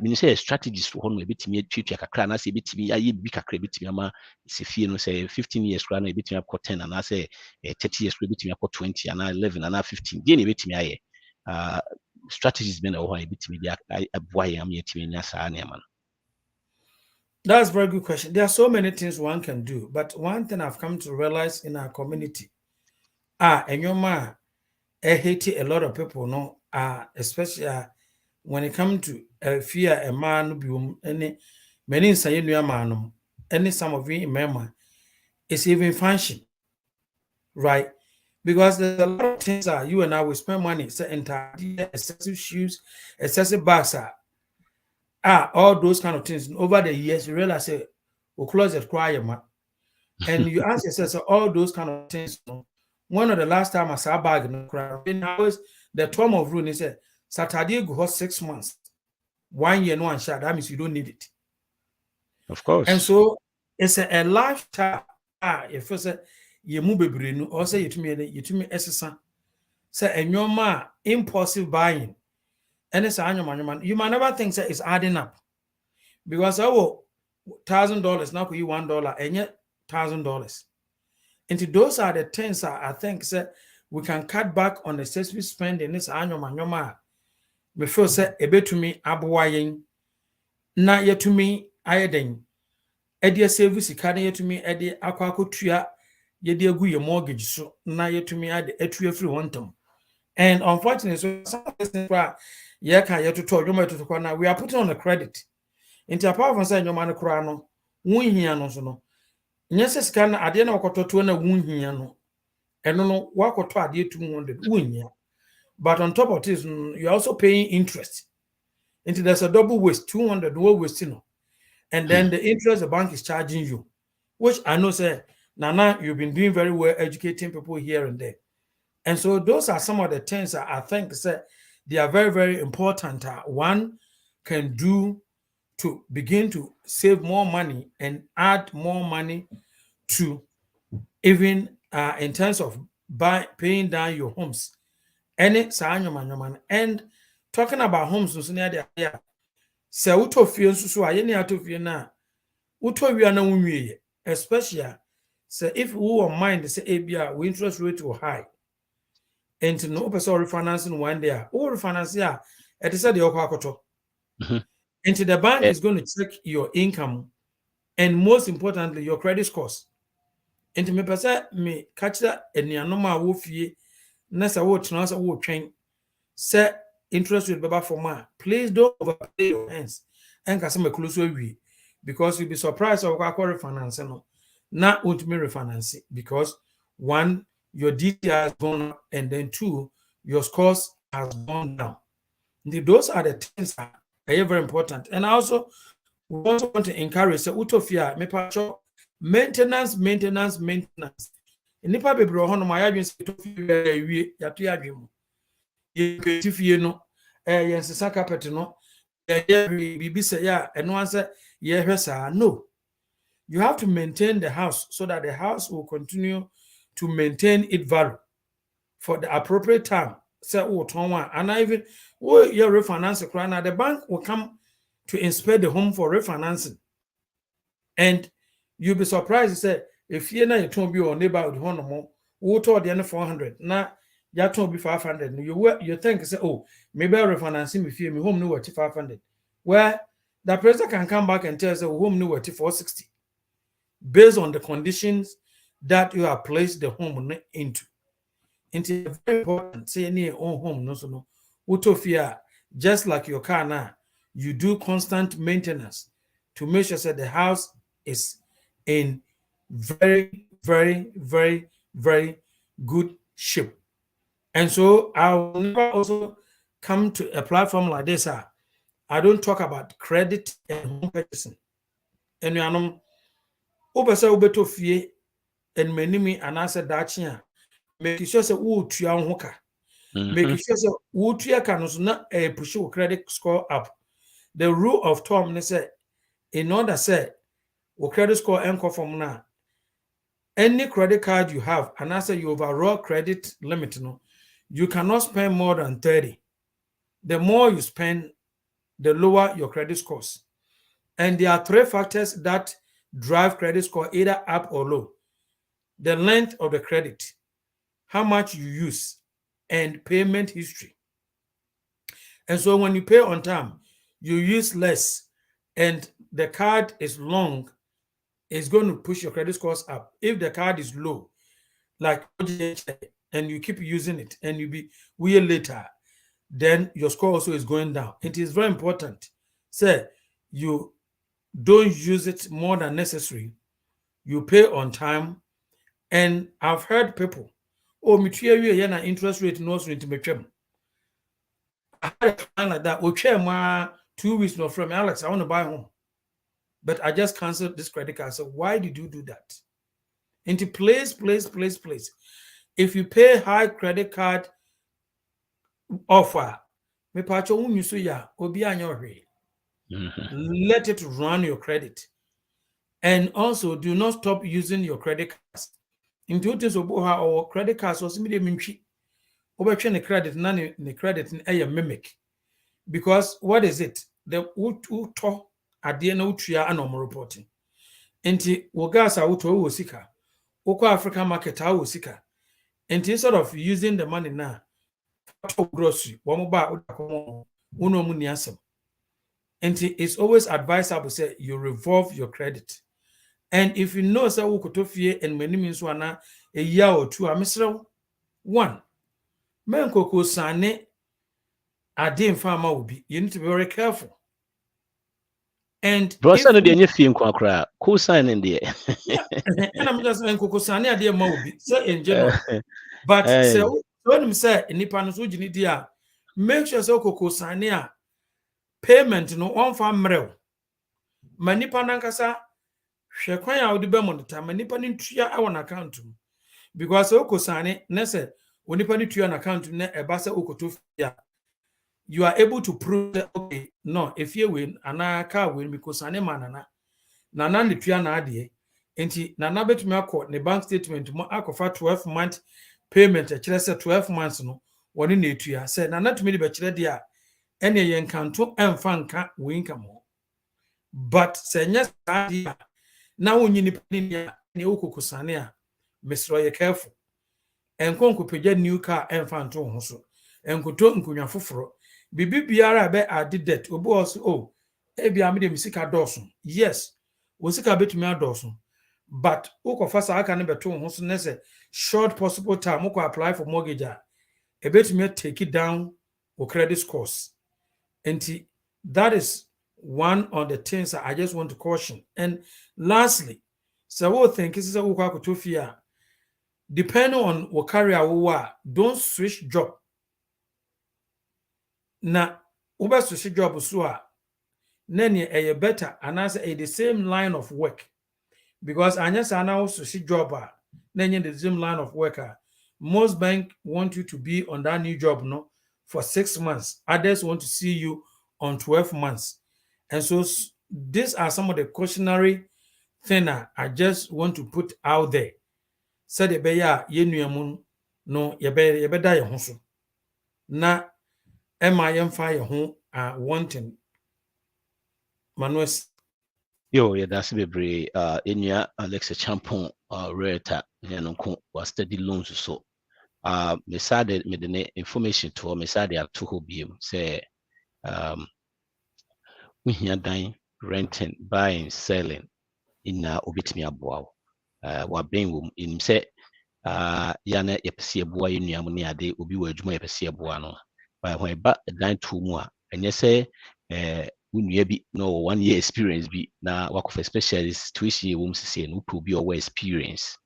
mean say strategies for no betimi atwetwa kakra na se betimi aye bi kakra betimi ama se fie no say 15 years kra na betimi akọ 10 and say 30 years kra betimi akọ 20 and 11 and 15 dey na betimi aye strategies been o ha betimi dia aboa am yetimi nya saa na man. That's a very good question. There are so many things one can do, but one thing I've come to realize in our community, and your man, I hate a lot of people, no, especially when it comes to fear a man be any many say new man, any some of you remember, it's even function, right? Because there's a lot of things that you and I will spend money, say entire excessive shoes, excessive bags, all those kind of things. Over the years, you realize say, we'll closet cry, man. And you ask yourself, so all those kind of things. One of the last time I saw a bag in the crowd, the term of rule, he said, Saturday go 6 months. 1 year, no one shot. That means you don't need it. Of course. And so it's a lifestyle. If you say you move a brain, or say you to me, SSA, say, and your man, impulsive buying. And it's man. You might never think that it's adding up. Because $1,000 now could you $1 and yet $1,000. And those are the things that I think say we can cut back on excessive spending. This annual man. Me feel say a bit to me abuayin. Na yet to me ayeden. Edia service can yet to me edia aquaco tria yedia gu your mortgage so na yet to me add a tree free one time. And unfortunately, so some of this things to talk you we are putting on a credit. Into apart from saying your man crano, won here no so no. Yes, can ade na wakoto na won here no. And no wakoto ade 200 won here. But on top of this, you're also paying interest. Into there's a double waste, 200 no waste no. And then the interest the bank is charging you, which I know say Nana, you've been doing very well educating people here and there. And so those are some of the things that I think say they are very, very important. One can do to begin to save more money and add more money to even in terms of paying down your homes. And talking about homes, so especially so if we were mind say ABR interest rate were high. And no person refinancing one day, or refinance, it is said the Okakoto. And the bank is going to check your income and most importantly, your credit scores. And me person me catch that and your normal wolf ye, Nessa would transfer would train, set interest rate baba for man. Please don't overpay your hands and customer close we because you'll be surprised of what refinance no. Not want me refinance because one, your DTI has gone up, and then two, your scores has gone down. Those are the things that are very important. And also, we also want to encourage the utopia, maintenance. Nipa bebre ho no ma ya dwen se to wie ya to ya dwen mu. Ye ketifie no ye nsesa carpet no ye bibi se ya eno anse ye hwesa no. you have to maintain the house so that the house will continue to maintain its value for the appropriate time. So, and even your refinance, now the bank will come to inspect the home for refinancing. And you'll be surprised to say, if you're not to be on neighborhood one more, we'll talk the end 400. Now, you're to be 500. You think, say, oh, maybe I'll refinance me if you home new at 500. Where the president can come back and tell us, oh, home new at 460, based on the conditions that you have placed the home into. It's very important. Say near own home, no, so no. Utopia, just like your car now, you do constant maintenance to make sure that the house is in very, very, very, very good shape. And so I will never also come to a platform like this. I don't talk about credit and home purchasing. And you know, Obasa Ubetofie and Menimi and answer that make sure say who tua ho ka, make sure say who tua ka no so na push your credit score up. The rule of thumb is say in order say your credit score enko from na any credit card you have and I say your overall credit limit no, you cannot spend more than 30. The more you spend, the lower your credit scores. And there are 3 factors that drive credit score either up or low: the length of the credit, how much you use, and payment history. And so when you pay on time, you use less, and the card is long, it's going to push your credit scores up. If the card is low, like and you keep using it and you be weird later, then your score also is going down. It is very important. Say you don't use it more than necessary. You pay on time. And I've heard people, oh, me na interest rate no so into me. I had a plan like that. Okay, 2 weeks no from Alex, I want to buy home. But I just canceled this credit card. So why did you do that? Into place. If you pay high credit card offer, me pacho unyu ya obi anyo. Let it run your credit. And also do not stop using your credit cards. Into this or credit cards was immediately the credit, none the credit in a mimic. Because what is it? The uto at the end of normal reporting. Enti wogasa uto wosika. Oko African market wosika. Enti instead of using the money now for grocery, enti it's always advisable say you revolve your credit. And if you know say ukotofie and many means wana a year or two, one, men koko sane adin farmer will be. You need to be very careful. And Brosa no dey fee nkwa cool sign in there. And I'm just saying koko sane adin ma will be so in general. But so when you say nipa no so gini dia, make sure say koko sane payment no on farm mrew. Manipa nankasa hwe kwan a wodi be monitor manipa ni ntua awon account because okosane na say onipa ni tua na account na eba say okotofia, you are able to prove that, okay, no, if you win ana car win because ane manana nana ni tua na ade enti nana betumi akọ ne bank statement mo akofa 12-month payment a kire say 12 months no woni na etua say nana tumi de be kire de a ene ye nkanto emfa nka win kamo. But say nya ade na wonyi ni pani ne okokosane a mesro ye careful. Enkonko peja new car emfa nto ho so. Enkoto nkonwa foforo. Bibi biara be ade debt obo also oh ebi amede misika doso. Yes, wosika betumi adoso. But ukofa sa aka ne beto ho so ne say short possible time uko apply for mortgage a ebetumi take it down or credit scores. And that is one of the things that I just want to caution. And lastly, so what think is a depending on what career we are, don't switch job. Now, uba switch job so nene a better and answer a the same line of work. Because I just announce switch job nene the same line of worker. Most bank want you to be on that new job no for 6 months. Others want to see you on 12 months. And so these are some of the cautionary thing I just want to put out there. Said the beya yenuamun no yebeda ye ho so. Na Emma yemfa ye ho wanting Manuel. Yo, yeah, that's bebree. Enya Alexa Champon, Reta, Yanonko, was steady loans so. Me sad me the information to me sad I to him say, we here dying, renting, buying, selling in obitimi aboa. Wa ben wom in say, yana yepesi aboa yenuamu ne ade obi wa adwuma yepesi aboa no. But when ba dan to mu a, enye say, unua bi no 1 year experience bi na wakofa specialist tuition ye wom sese no pro bi or experience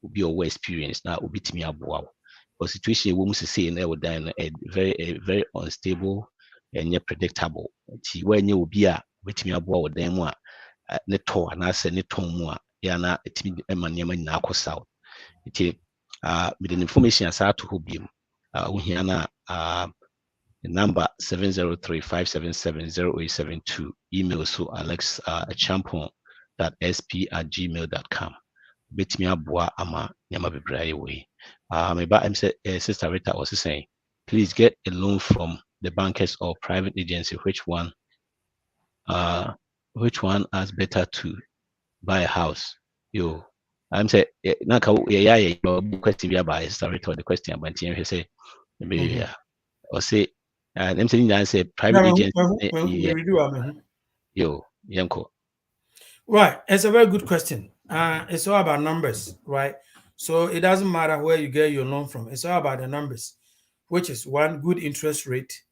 obi or experience na obitimi aboa wo or situation ye wom sese na e wodan no very unstable and yet predictable ti wanye obi a obitimi aboa wo dan mu a ne to na se ne ton mu a ya na etimi ema niam nyina akosaw ti with the information asa to ho biem wo hia na the number 703-577-0872. Email so alex@champon.sp@gmail.com. Bet me aboa ama nyama bebree way. I'm Sister Rita was saying, please get a loan from the bankers or private agency. Which one has better to buy a house? Yo, I'm say naka yeah question about Sister Rita the question about him say maybe or say I'm saying that say private agency. Yo, Yanko. Right, it's a very good question. It's all about numbers, right? So it doesn't matter where you get your loan from. It's all about the numbers, which is one, good interest rate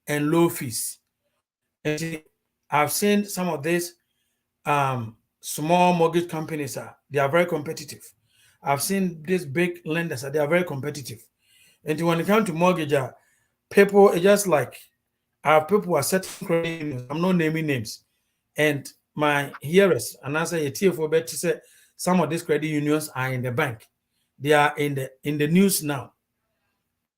and low fees. And see, I've seen some of these small mortgage companies they are very competitive. I've seen these big lenders they are very competitive. And when it comes to mortgage, people are just like people are setting credit unions. I'm not naming names. And my hearers, and as a TFO bet to say some of these credit unions are in the bank. They are in the news now.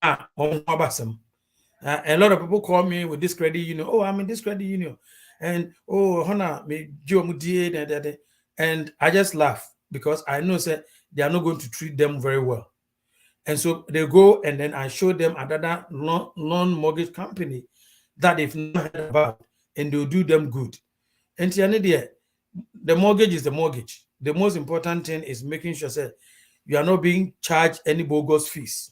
A lot of people call me with this credit union. Oh, I'm in this credit union. And oh, Hona, me and I just laugh because I know that they are not going to treat them very well. And so they go and then I show them another loan mortgage company that they've not heard about and they'll do them good. And the mortgage is the mortgage. The most important thing is making sure that you are not being charged any bogus fees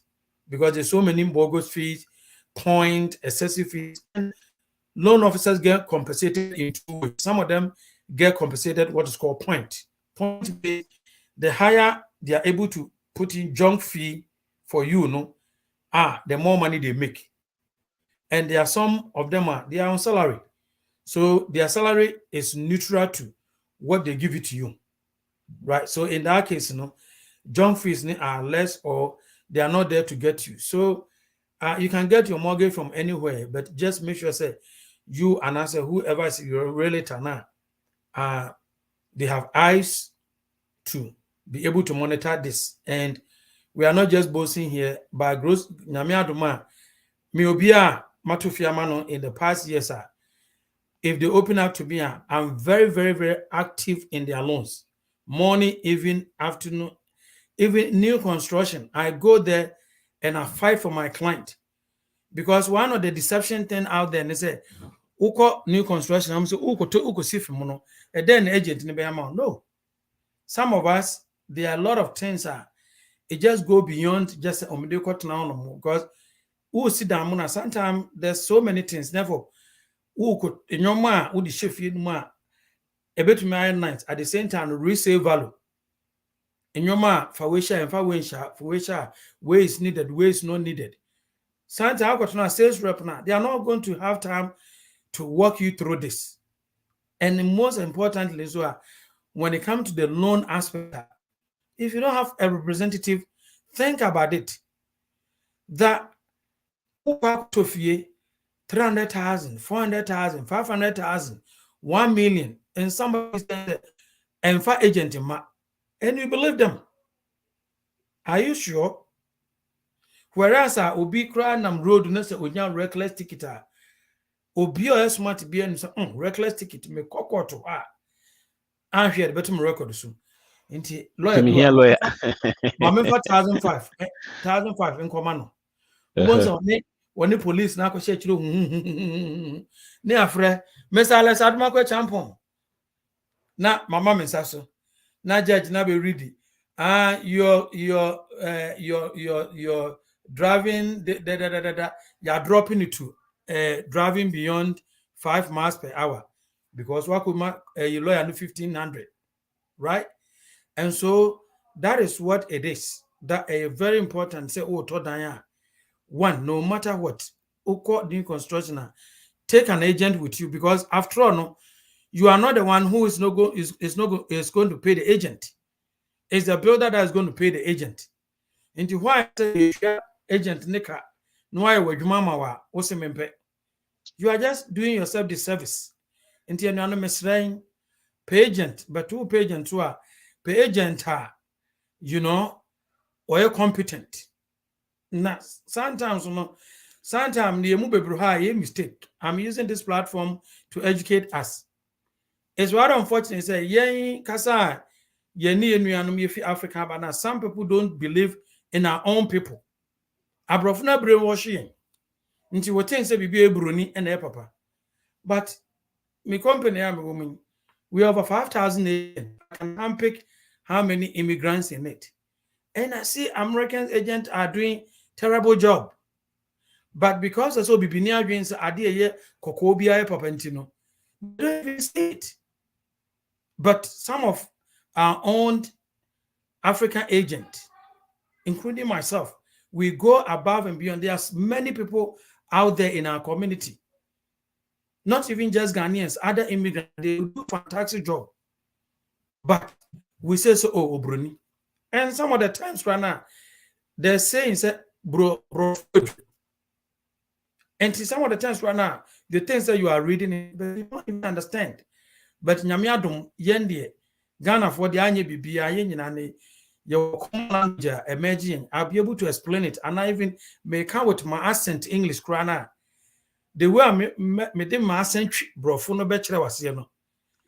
because there's so many bogus fees, point, excessive fees. And loan officers get compensated in 2 ways. Some of them get compensated what is called point. Point is the higher they are able to put in junk fee for you, the more money they make. And there are some of them they are on salary. So their salary is neutral to what they give it to you, right? So in that case, junk fees are less or they are not there to get you. So you can get your mortgage from anywhere, but just make sure say you and I say whoever is your relator now, they have eyes to be able to monitor this. And we are not just boasting here, but gross Nyamiaduma, Miobia Matufiamano in the past years if they open up to me, I'm very, very, very active in their loans. Morning, evening, afternoon, even new construction. I go there and I fight for my client. Because one of the deception thing out there, they say, Uko new construction, I'm so Uko see from and then agent in the amount. No. Some of us, there are a lot of things it just go beyond just because who sit down sometimes there's so many things. Never who could in your man who the shift in ma a bit night at the same time resale value. In your man for which and for which where is needed, where is not needed. Sometimes I've got a sales rep now. They are not going to have time to walk you through this. And most importantly, so when it comes to the loan aspect, if you don't have a representative, think about it. That 300,000, 400,000, 500,000, 1 million, and somebody said, and for agent, and you believe them. Are you sure? Whereas Obi cry nam road no say onya reckless ticket Obi o smart be and say reckless ticket me kokoto I'm here but my record soon. Inti lawyer me do here lawyer. Mama for 1,500 in command. Who when the police now share you near fre Mr. Alex Admakwe champon. Na mama mensaso. Na judge na be ready. Your driving you're dropping it to driving beyond 5 miles per hour because what could your lawyer 1,500, right? And so that is what it is. That a very important say one, no matter what, doing construction, take an agent with you because after all, no, you are not the one who is going to pay the agent. It's the builder that is going to pay the agent. Into why agent nika no why would mama wa you are just doing yourself the service. Into anonymous rain pay agent, but two pay agent who are pay agent are or you're competent. Now sometimes the mistake. I'm using this platform to educate us. It's rather unfortunate say yeah kasa Africa, but now some people don't believe in our own people. Abrofuna brainwashing. Nti we think say bibi ebroni and papa. But my company am woman, we have over 5,000 agents. I can unpick how many immigrants in it. And I see American agents are doing terrible job. But because I saw bibi ni agents idea ye kokobia papa ntino. Don't even see it. But some of our own African agents, including myself, we go above and beyond. There's many people out there in our community, not even just Ghanaians, other immigrants, they do a fantastic job. But we say so, oh, Bruni. And some of the times right now, they're saying, say, bro. And some of the times right now, the things that you are reading, but you don't even understand. But Nyamiadum, Yendi, Ghana for the Anye Bibia, Yenane, your common language emerging, I'll be able to explain it. And I even may come with my accent English, Krana. The way I made my accent, bro, for no better was,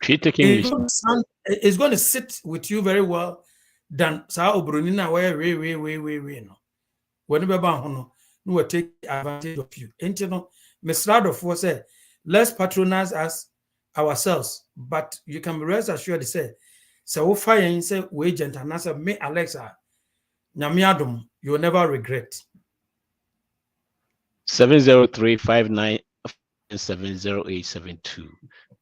it's going to sit with you very well than Sao Brunina, where we no. Whenever Bahono, no will take advantage of you. And you know, Mr. Radolfo said, let's patronize us ourselves, but you can be rest assured to say, so fire and say, agent and answer me, Alexa, Nyamiadum, you will never regret. 703-59-70872.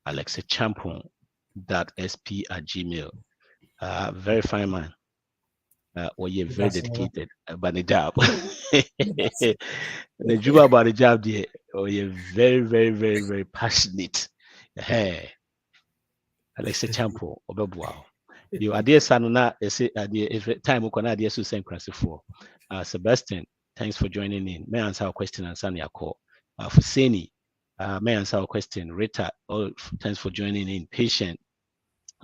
Alexa Champon.sp@gmail. Very fine man. Or you're very dedicated about the job. The job about the job there, or you're very, very, very, very passionate. Hey, Alexa Champo, Obebuao. You idea Sanuna, is time we can idea to send for. Sebastian, thanks for joining in. May I answer our question and send your call. Fuseni, may I answer our question. Rita, thanks for joining in. Patient,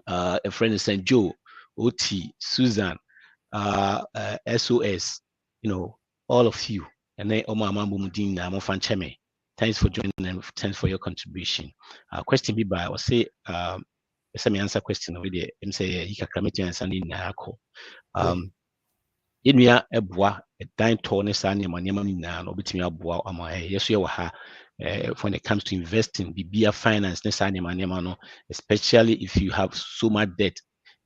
a friend is St. Joe, OT, Susan, SOS, all of you. And then Omama Bumudina, Mofancheme. Thanks for joining and thanks for your contribution. Question be by, I will say, let me answer question already. I'm saying he can come and send in Nako. Inuya Ebwa, a dime torn Sanya Manyaman, Obitimia Boa, yes, you ha. When it comes to investing, BBA finance, Nesanya Manyamano, especially if you have so much debt.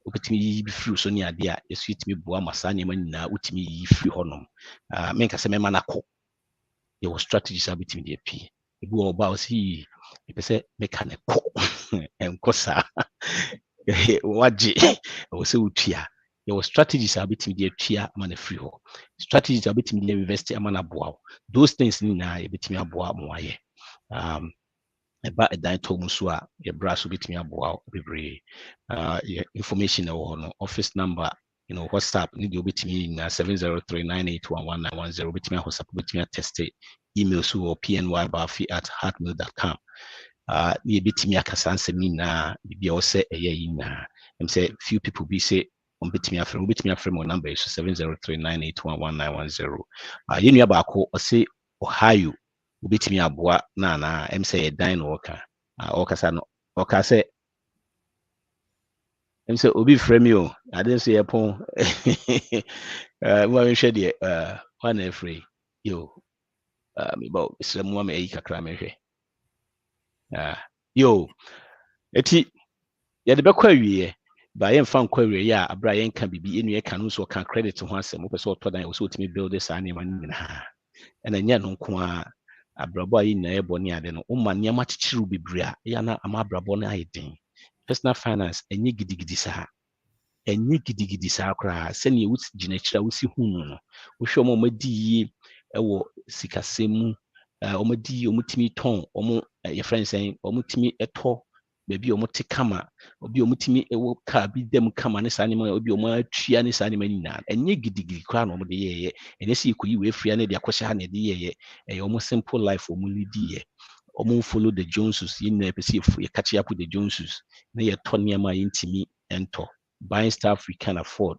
Ukitimi free so near there, a sweet me boa masanya na utimi free honum. Make a seme manako. Your strategies are between the P. The go about see if I say mechanical and cosa. Waji was so tia. Your strategies are between the tia man free ho. Strategies are between the investor amana boa. Those things in a between a boa moye. About a dime to Musua, your brass will be me about your information or office number, WhatsApp, need you bit me in 703-981-1910, bit me WhatsApp, bit me test email or pnybarfi@hotmail.com. You bit me a casansemina, be all say a year in say few people be say on bit me a friend my number is 703-981-1910. You know about or say Ohio. Ubitimi aboa na say a dine worker. Okasa no. Okase I'm say obi frame you. I didn't say upon what we share the one free yo me about some woman a kakra me yo eti ya de bekwa wie ba ye mfa nkwa wie ya abra ye nka bibi enu ye ka no so ka credit ho asem wo pese oto dan wo so otimi build this ani man nyina ena nya no nko a abrabo ayi na ye boni ade no umma niam achichiru bebre a ya na ama abrabo na ayedin personal finance enye gidigidi sa enye gidigidi saa koraa sɛnea wosi gyina akyire a wosi hu no wohwɛ ɔmo a ɔmadi yie ɛwɔ sikasɛm mu ɔmadi yie ɔmotumi tɔn ɔmo yɛfrɛ no sɛn ɔmotumi ɛtɔ baabi a ɔmote kama obi a ɔmotumi ɛwɔ kaa bi dɛm kama ne saa nneɛma obi a ɔmo atua ne saa nneɛma nyinaa ɛnyɛ gidigidi koraa na ɔmo de yɛɛyɛ ɛnyɛ sɛ yɛkɔyi wei afiri ne de akɔhyɛ ha na ɛde yɛɛyɛ ɛyɛ ɔmo simple life ɔmo lidi yɛ ɔmo follow the Joneses yɛn nyinaa pɛ sɛ yɛkakye apɔ the Joneses na yɛtɔ nneɛma a yɛntumi ɛntɔ buying stuff we can afford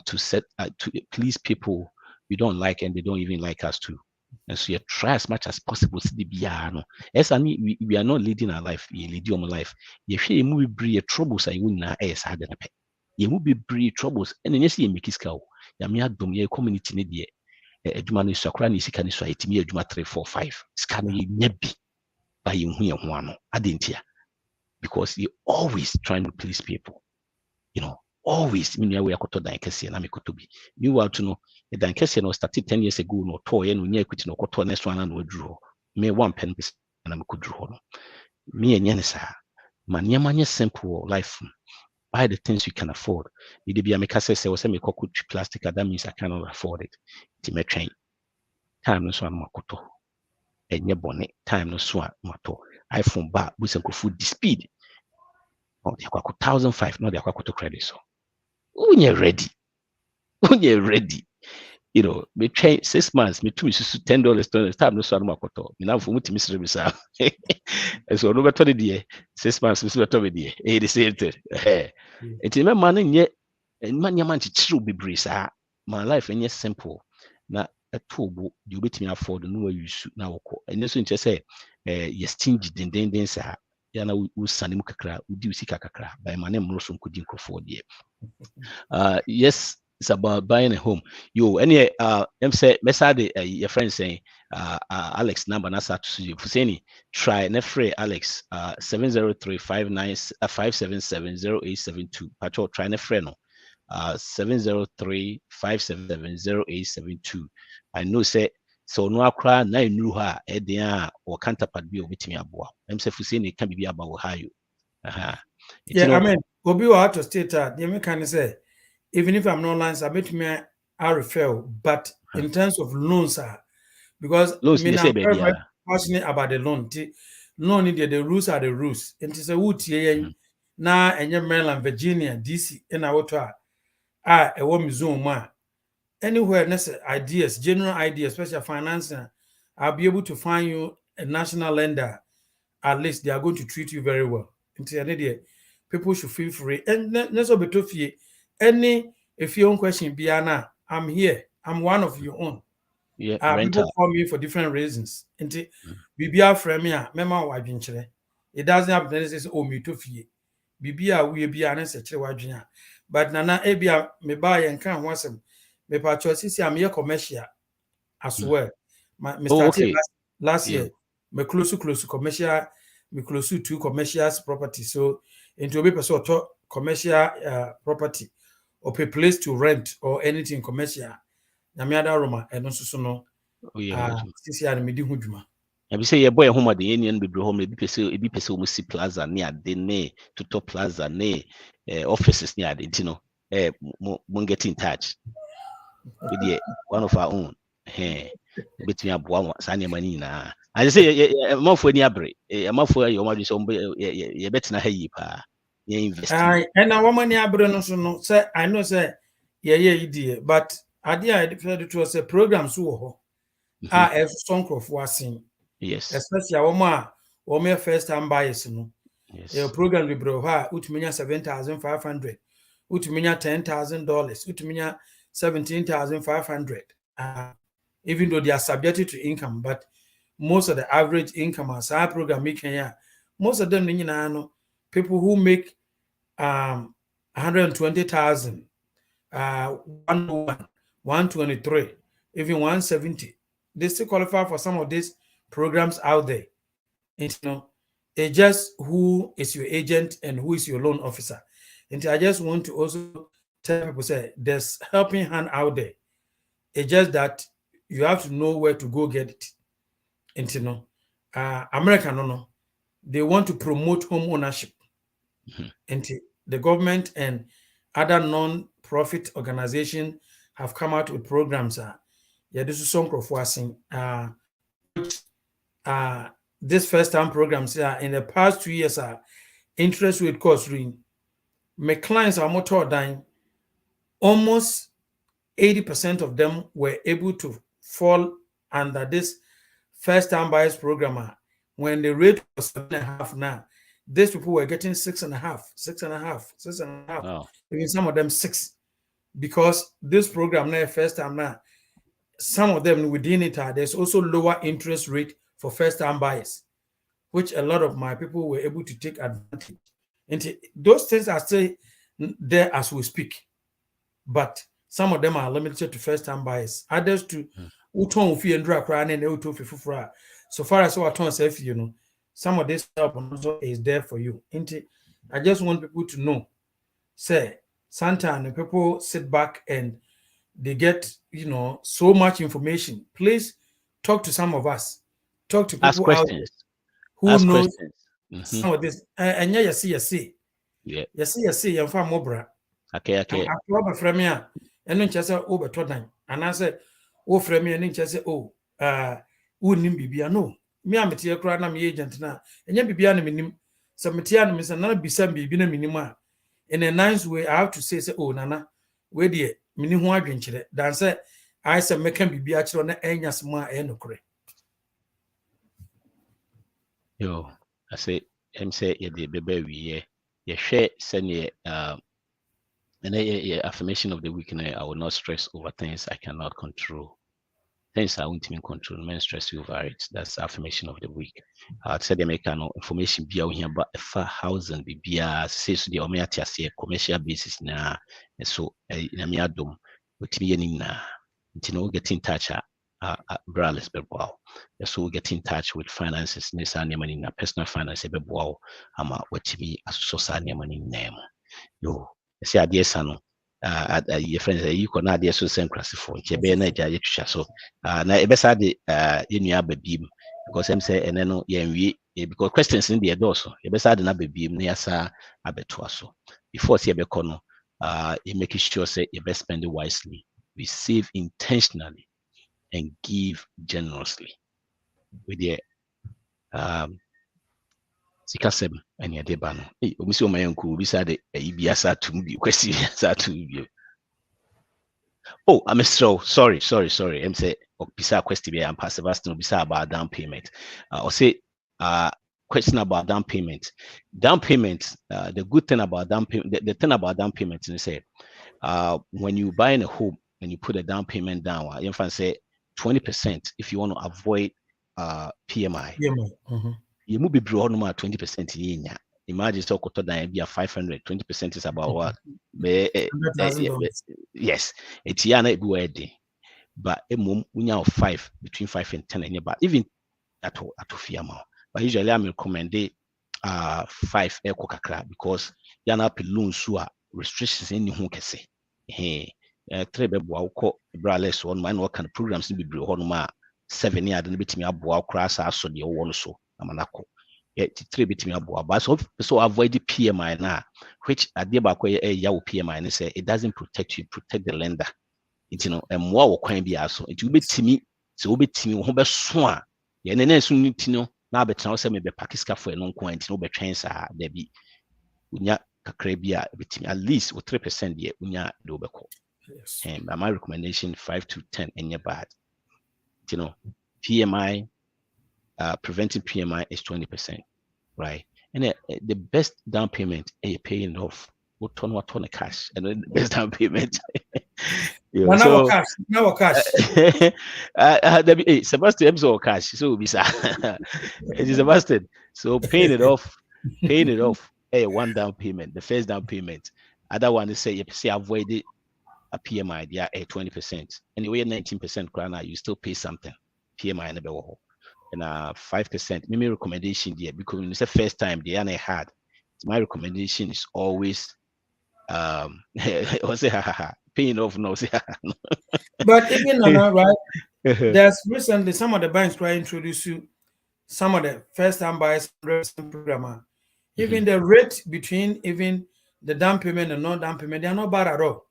to please people we don't like and they don't even like us too. And so you try as much as possible to be no. Yes, we are not leading our life, we lead our life. You feel you will be troubles I will not as hard than a pet. You will be troubles and then you see make his cow. Yamia dom ye community need a duman is sacran is can so it me a duma 3, 4, 5. Scanning nebi by you one. I didn't hear because you always trying to please people. You know, always mean we are koto dan kese na me koto bi. Meanwhile to know the dan kese no started 10 years ago no toy no nya equity no koto next one na wadru. Me 1 pen na me kodru no. Me enye ne sa. Ma nyama simple life. Buy the things you can afford. It be a make say we say me koku plastic that means I cannot afford it. Ti me train. Time no so na makoto. Enye bone. Time no so mato. iPhone ba busenko food the speed. Oh, they are 1,500. No, they are to credit. So, when you're ready, you know, me train 6 months, me too, $10, time no so no makoto. Me now for me to miss the and so no matter the 6 months, we see the day. The same thing. It's my money yet, and man, your man to chill be breeze. My life and yes simple. Now a tool you bet me afford the new you should now. And this one just say, you're stingy, then sir. Yana usani mukakra udi usika kakra by my name Rosso Kudin for the yes, it's about buying a home. You any em say mesade your friend saying Alex number nasa to you Fuseni try nefre Alex 703-577-0872 patrol try nefre no 703-577-0872. I know say so no akra na enu ha e den a o counterpart bi obetimi aboa em se fusi ne ka bibi aba wo ha yo yeah, I mean obi wa to state that the can say even if I'm not lines I bet me I refer but in terms of loans because loans me say I'm very, baby very passionate about the loan the rules are the rules and it's a wood na enye Maryland Virginia DC in our a woman zoom anywhere necessary ideas, general ideas, especially financing, I'll be able to find you a national lender. At least they are going to treat you very well. People should feel free. And let's be tough. Any if your own question, Biana, I'm here. I'm one of your own. yeah, People call me for different reasons. And Bibia Fremia, Mema Wajinchre. It doesn't have to say, oh, me tough. Bibia, we be an answer. But Nana Ebia, me buy and can't want some. Me purchase I'm here commercial as well. Me started last year. Me close to commercial. Me close to 2 commercial property. So into a paper so commercial property or a place to rent or anything commercial. Na me ada Roma and also so no. This year me di huduma. I be say your boy home at the Union be home ebi pese almost plaza near the ne to top plaza ne offices near the you know won't get in touch with the one of our own between a boy sanya money na I say a month for any abre a month for your mother so you better na hey pa you invest and now money abre no so no say I know say yeah but idea I decided to was a program so a strong of wasing yes especially our first time buyers no your program we bro ha utiminya 7,500 utiminya $10,000 utiminya 17,500 even though they are subjected to income but most of the average income as our program making most of them know people who make 120,000, 101, 123, even 170. They still qualify for some of these programs out there. And, it's just who is your agent and who is your loan officer. And I just want to also tell people, say there's helping hand out there. It's just that you have to know where to go get it. And America, no, they want to promote home ownership. And the government and other non-profit organizations have come out with programs. This is some of what this first-time programs in the past 2 years interest rate cost ring. My clients are more than almost 80% of them were able to fall under this first-time buyers program. When the rate was 7.5 now, these people were getting 6.5, 6.5, 6.5, Wow. even some of them 6, because this program now first time now, some of them within it there's also lower interest rate for first-time buyers, which a lot of my people were able to take advantage. And those things are still there as we speak, but some of them are limited to first-time buyers. Others to so far as what I say, some of this help also is there for you. I just want people to know, say, sometimes people sit back and they get, so much information. Please talk to some of us. Talk to people out there who know some of this. And yes. Yeah. Yes, you're far more bra. Okay. I'm from here. And then just over to and I said, oh, from here, and just oh, wouldn't be no. Me, I'm a tear cry, I'm agent now. And you be an some material, Miss Anna be some be a minima. In a nice way, I have to say, oh, Nana, where dear, meaning who I drink it. Dan said, I said, make him be actually on the end as my end. Yo, I say, say, yeah, the baby, yeah, share, send ye, and affirmation of the week, I will not stress over things I cannot control. Things I won't even control, men stress you over it. That's affirmation of the week. I said they make no information be out here about a housing be says the omeatia commercial basis na so na me adom with me na we get in touch braless be wow. So we get in touch with finances nesa money na personal finance be wow ama what me asosa money name. Yo, say adeɛ no your friends you can add so same class for be na ja yetwa so na ebesa de yenu ababiem because em say ene no yenwie because questions in the door so ebesa de na ababiem na yasa abeto so before say be no you make sure say you best spend it wisely, receive intentionally, and give generously with the sikasem any adeba no omisi o mayanku bi sade ibiasa to bi kwesi sa to bi. Oh, I'm sorry. I'm say bisa question be am pass Sebastian bisa about down payment. Or say question about down payment. Down payment, the good thing about down payment, the thing about down payment is say when you buy in a home and you put a down payment down, you can say 20% if you want to avoid PMI. You move be brought 20% yenya. Imagine so koto dan be 500, 20% is about what? Yes, it's yana be ready. But a mum unya of 5 between 5 and 10 and but even at fiama. But usually I'm recommending 5 echo kakra because yana pe loan so restrictions in who can say. Hey, 3 be boa ko braless one man what kind of programs be bro honoma 7 year then betimi aboa cross so de wo no so amanako. Yeah, 3 bit me about but so avoid the PMI now, which at the back where yaw PMI and say it doesn't protect you, protect the lender. It and more can be also. It will be timmy, so be timmy who be swan. Yeah, and then soon now bet now say maybe Pakiska for a non coin, no be chance there be unya kakrabia betimi at least with 3% yeah unya do be call. Yes. And my recommendation 5 to 10 and your bad. PMI. Preventing PMI is 20%, right? And the best down payment is paying off what ton of cash, and then the best down payment. No cash. Sebastian episode cash, so be it is Sebastian. So paying it off, one down payment, the first down payment. Other one is say you say avoid it, a PMI, they are 20%. Anyway, 19% crown, you still pay something. PMI and and 5%. Maybe recommendation there because when it's the first time they are hard. My recommendation is always paying off no. But even right, there's recently some of the banks try to introduce you some of the first time buyers program. Even the rate between even the down payment and non-down payment, they are not bad at all.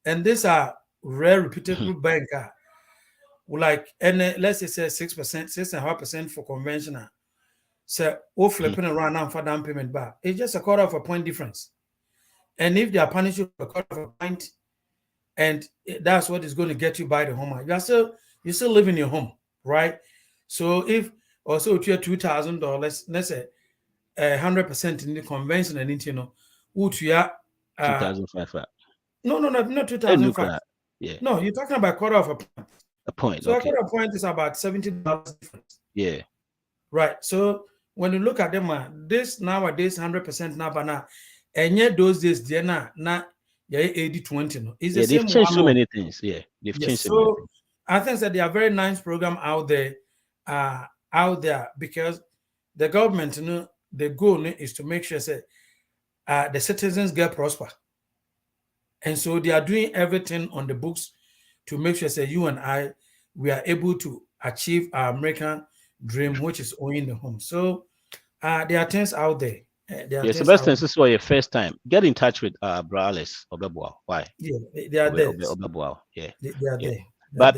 And these are rare reputable banker. Like, and let's say 6%, 6.5% for conventional. So, flipping around now for down payment bar. It's just a quarter of a point difference. And if they are punishing you for a quarter of a point, and that's what is going to get you by the home, you still live in your home, right? So if also you $2,000, let's say 100% in the conventional, and you know, you are 2005. no, not 2005. Yeah. No, you're talking about quarter of a point. A point. So okay. a quarter of a point is about $70 difference. Yeah. Right. So when you look at them, this nowadays 100% now, and yet those days they're not 80-20. No, it's the same. They've changed so many things. Yeah, they've changed so many things. I think that they are very nice program out there, because the government, you know, the goal is to make sure that the citizens get prosper, and so they are doing everything on the books to make sure that you and I we are able to achieve our American dream, which is owning the home. So there are things out there. Yes, Sebastian, this is for your first time. Get in touch with Brales Obebua. Why? Yeah, they are there. Obebua. Yeah. They are there. But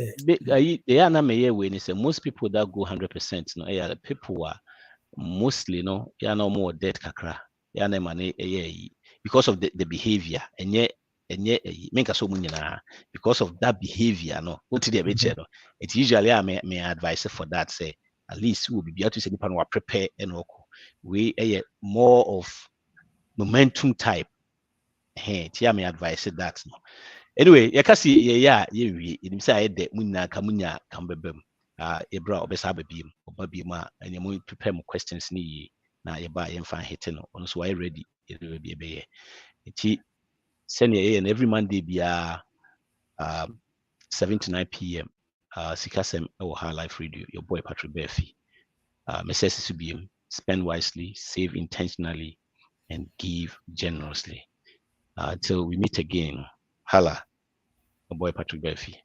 they are not when most people that go 100%, no, yeah, the people who are mostly no, yeah, no more dead kakra. Yeah, no money, because of the behavior. And yet make so many because of that behavior, no. What did they no? It's usually I may advise for that, say at least we will be able to say people prepare and we more of momentum type. Hey, tia me advise that no. Anyway, you can see you say de munya kamunya kambebem. Ebra obesa babim, obabima, and you prepare more questions ni na yeba yemfa hete no. On so I ready, it will be a be. Send and every Monday be 7 to 9 p.m. Sikasem or High Life Radio, your boy Patrikbarfi. Messages to be spend wisely, save intentionally, and give generously. Until we meet again, Hala, your boy Patrikbarfi.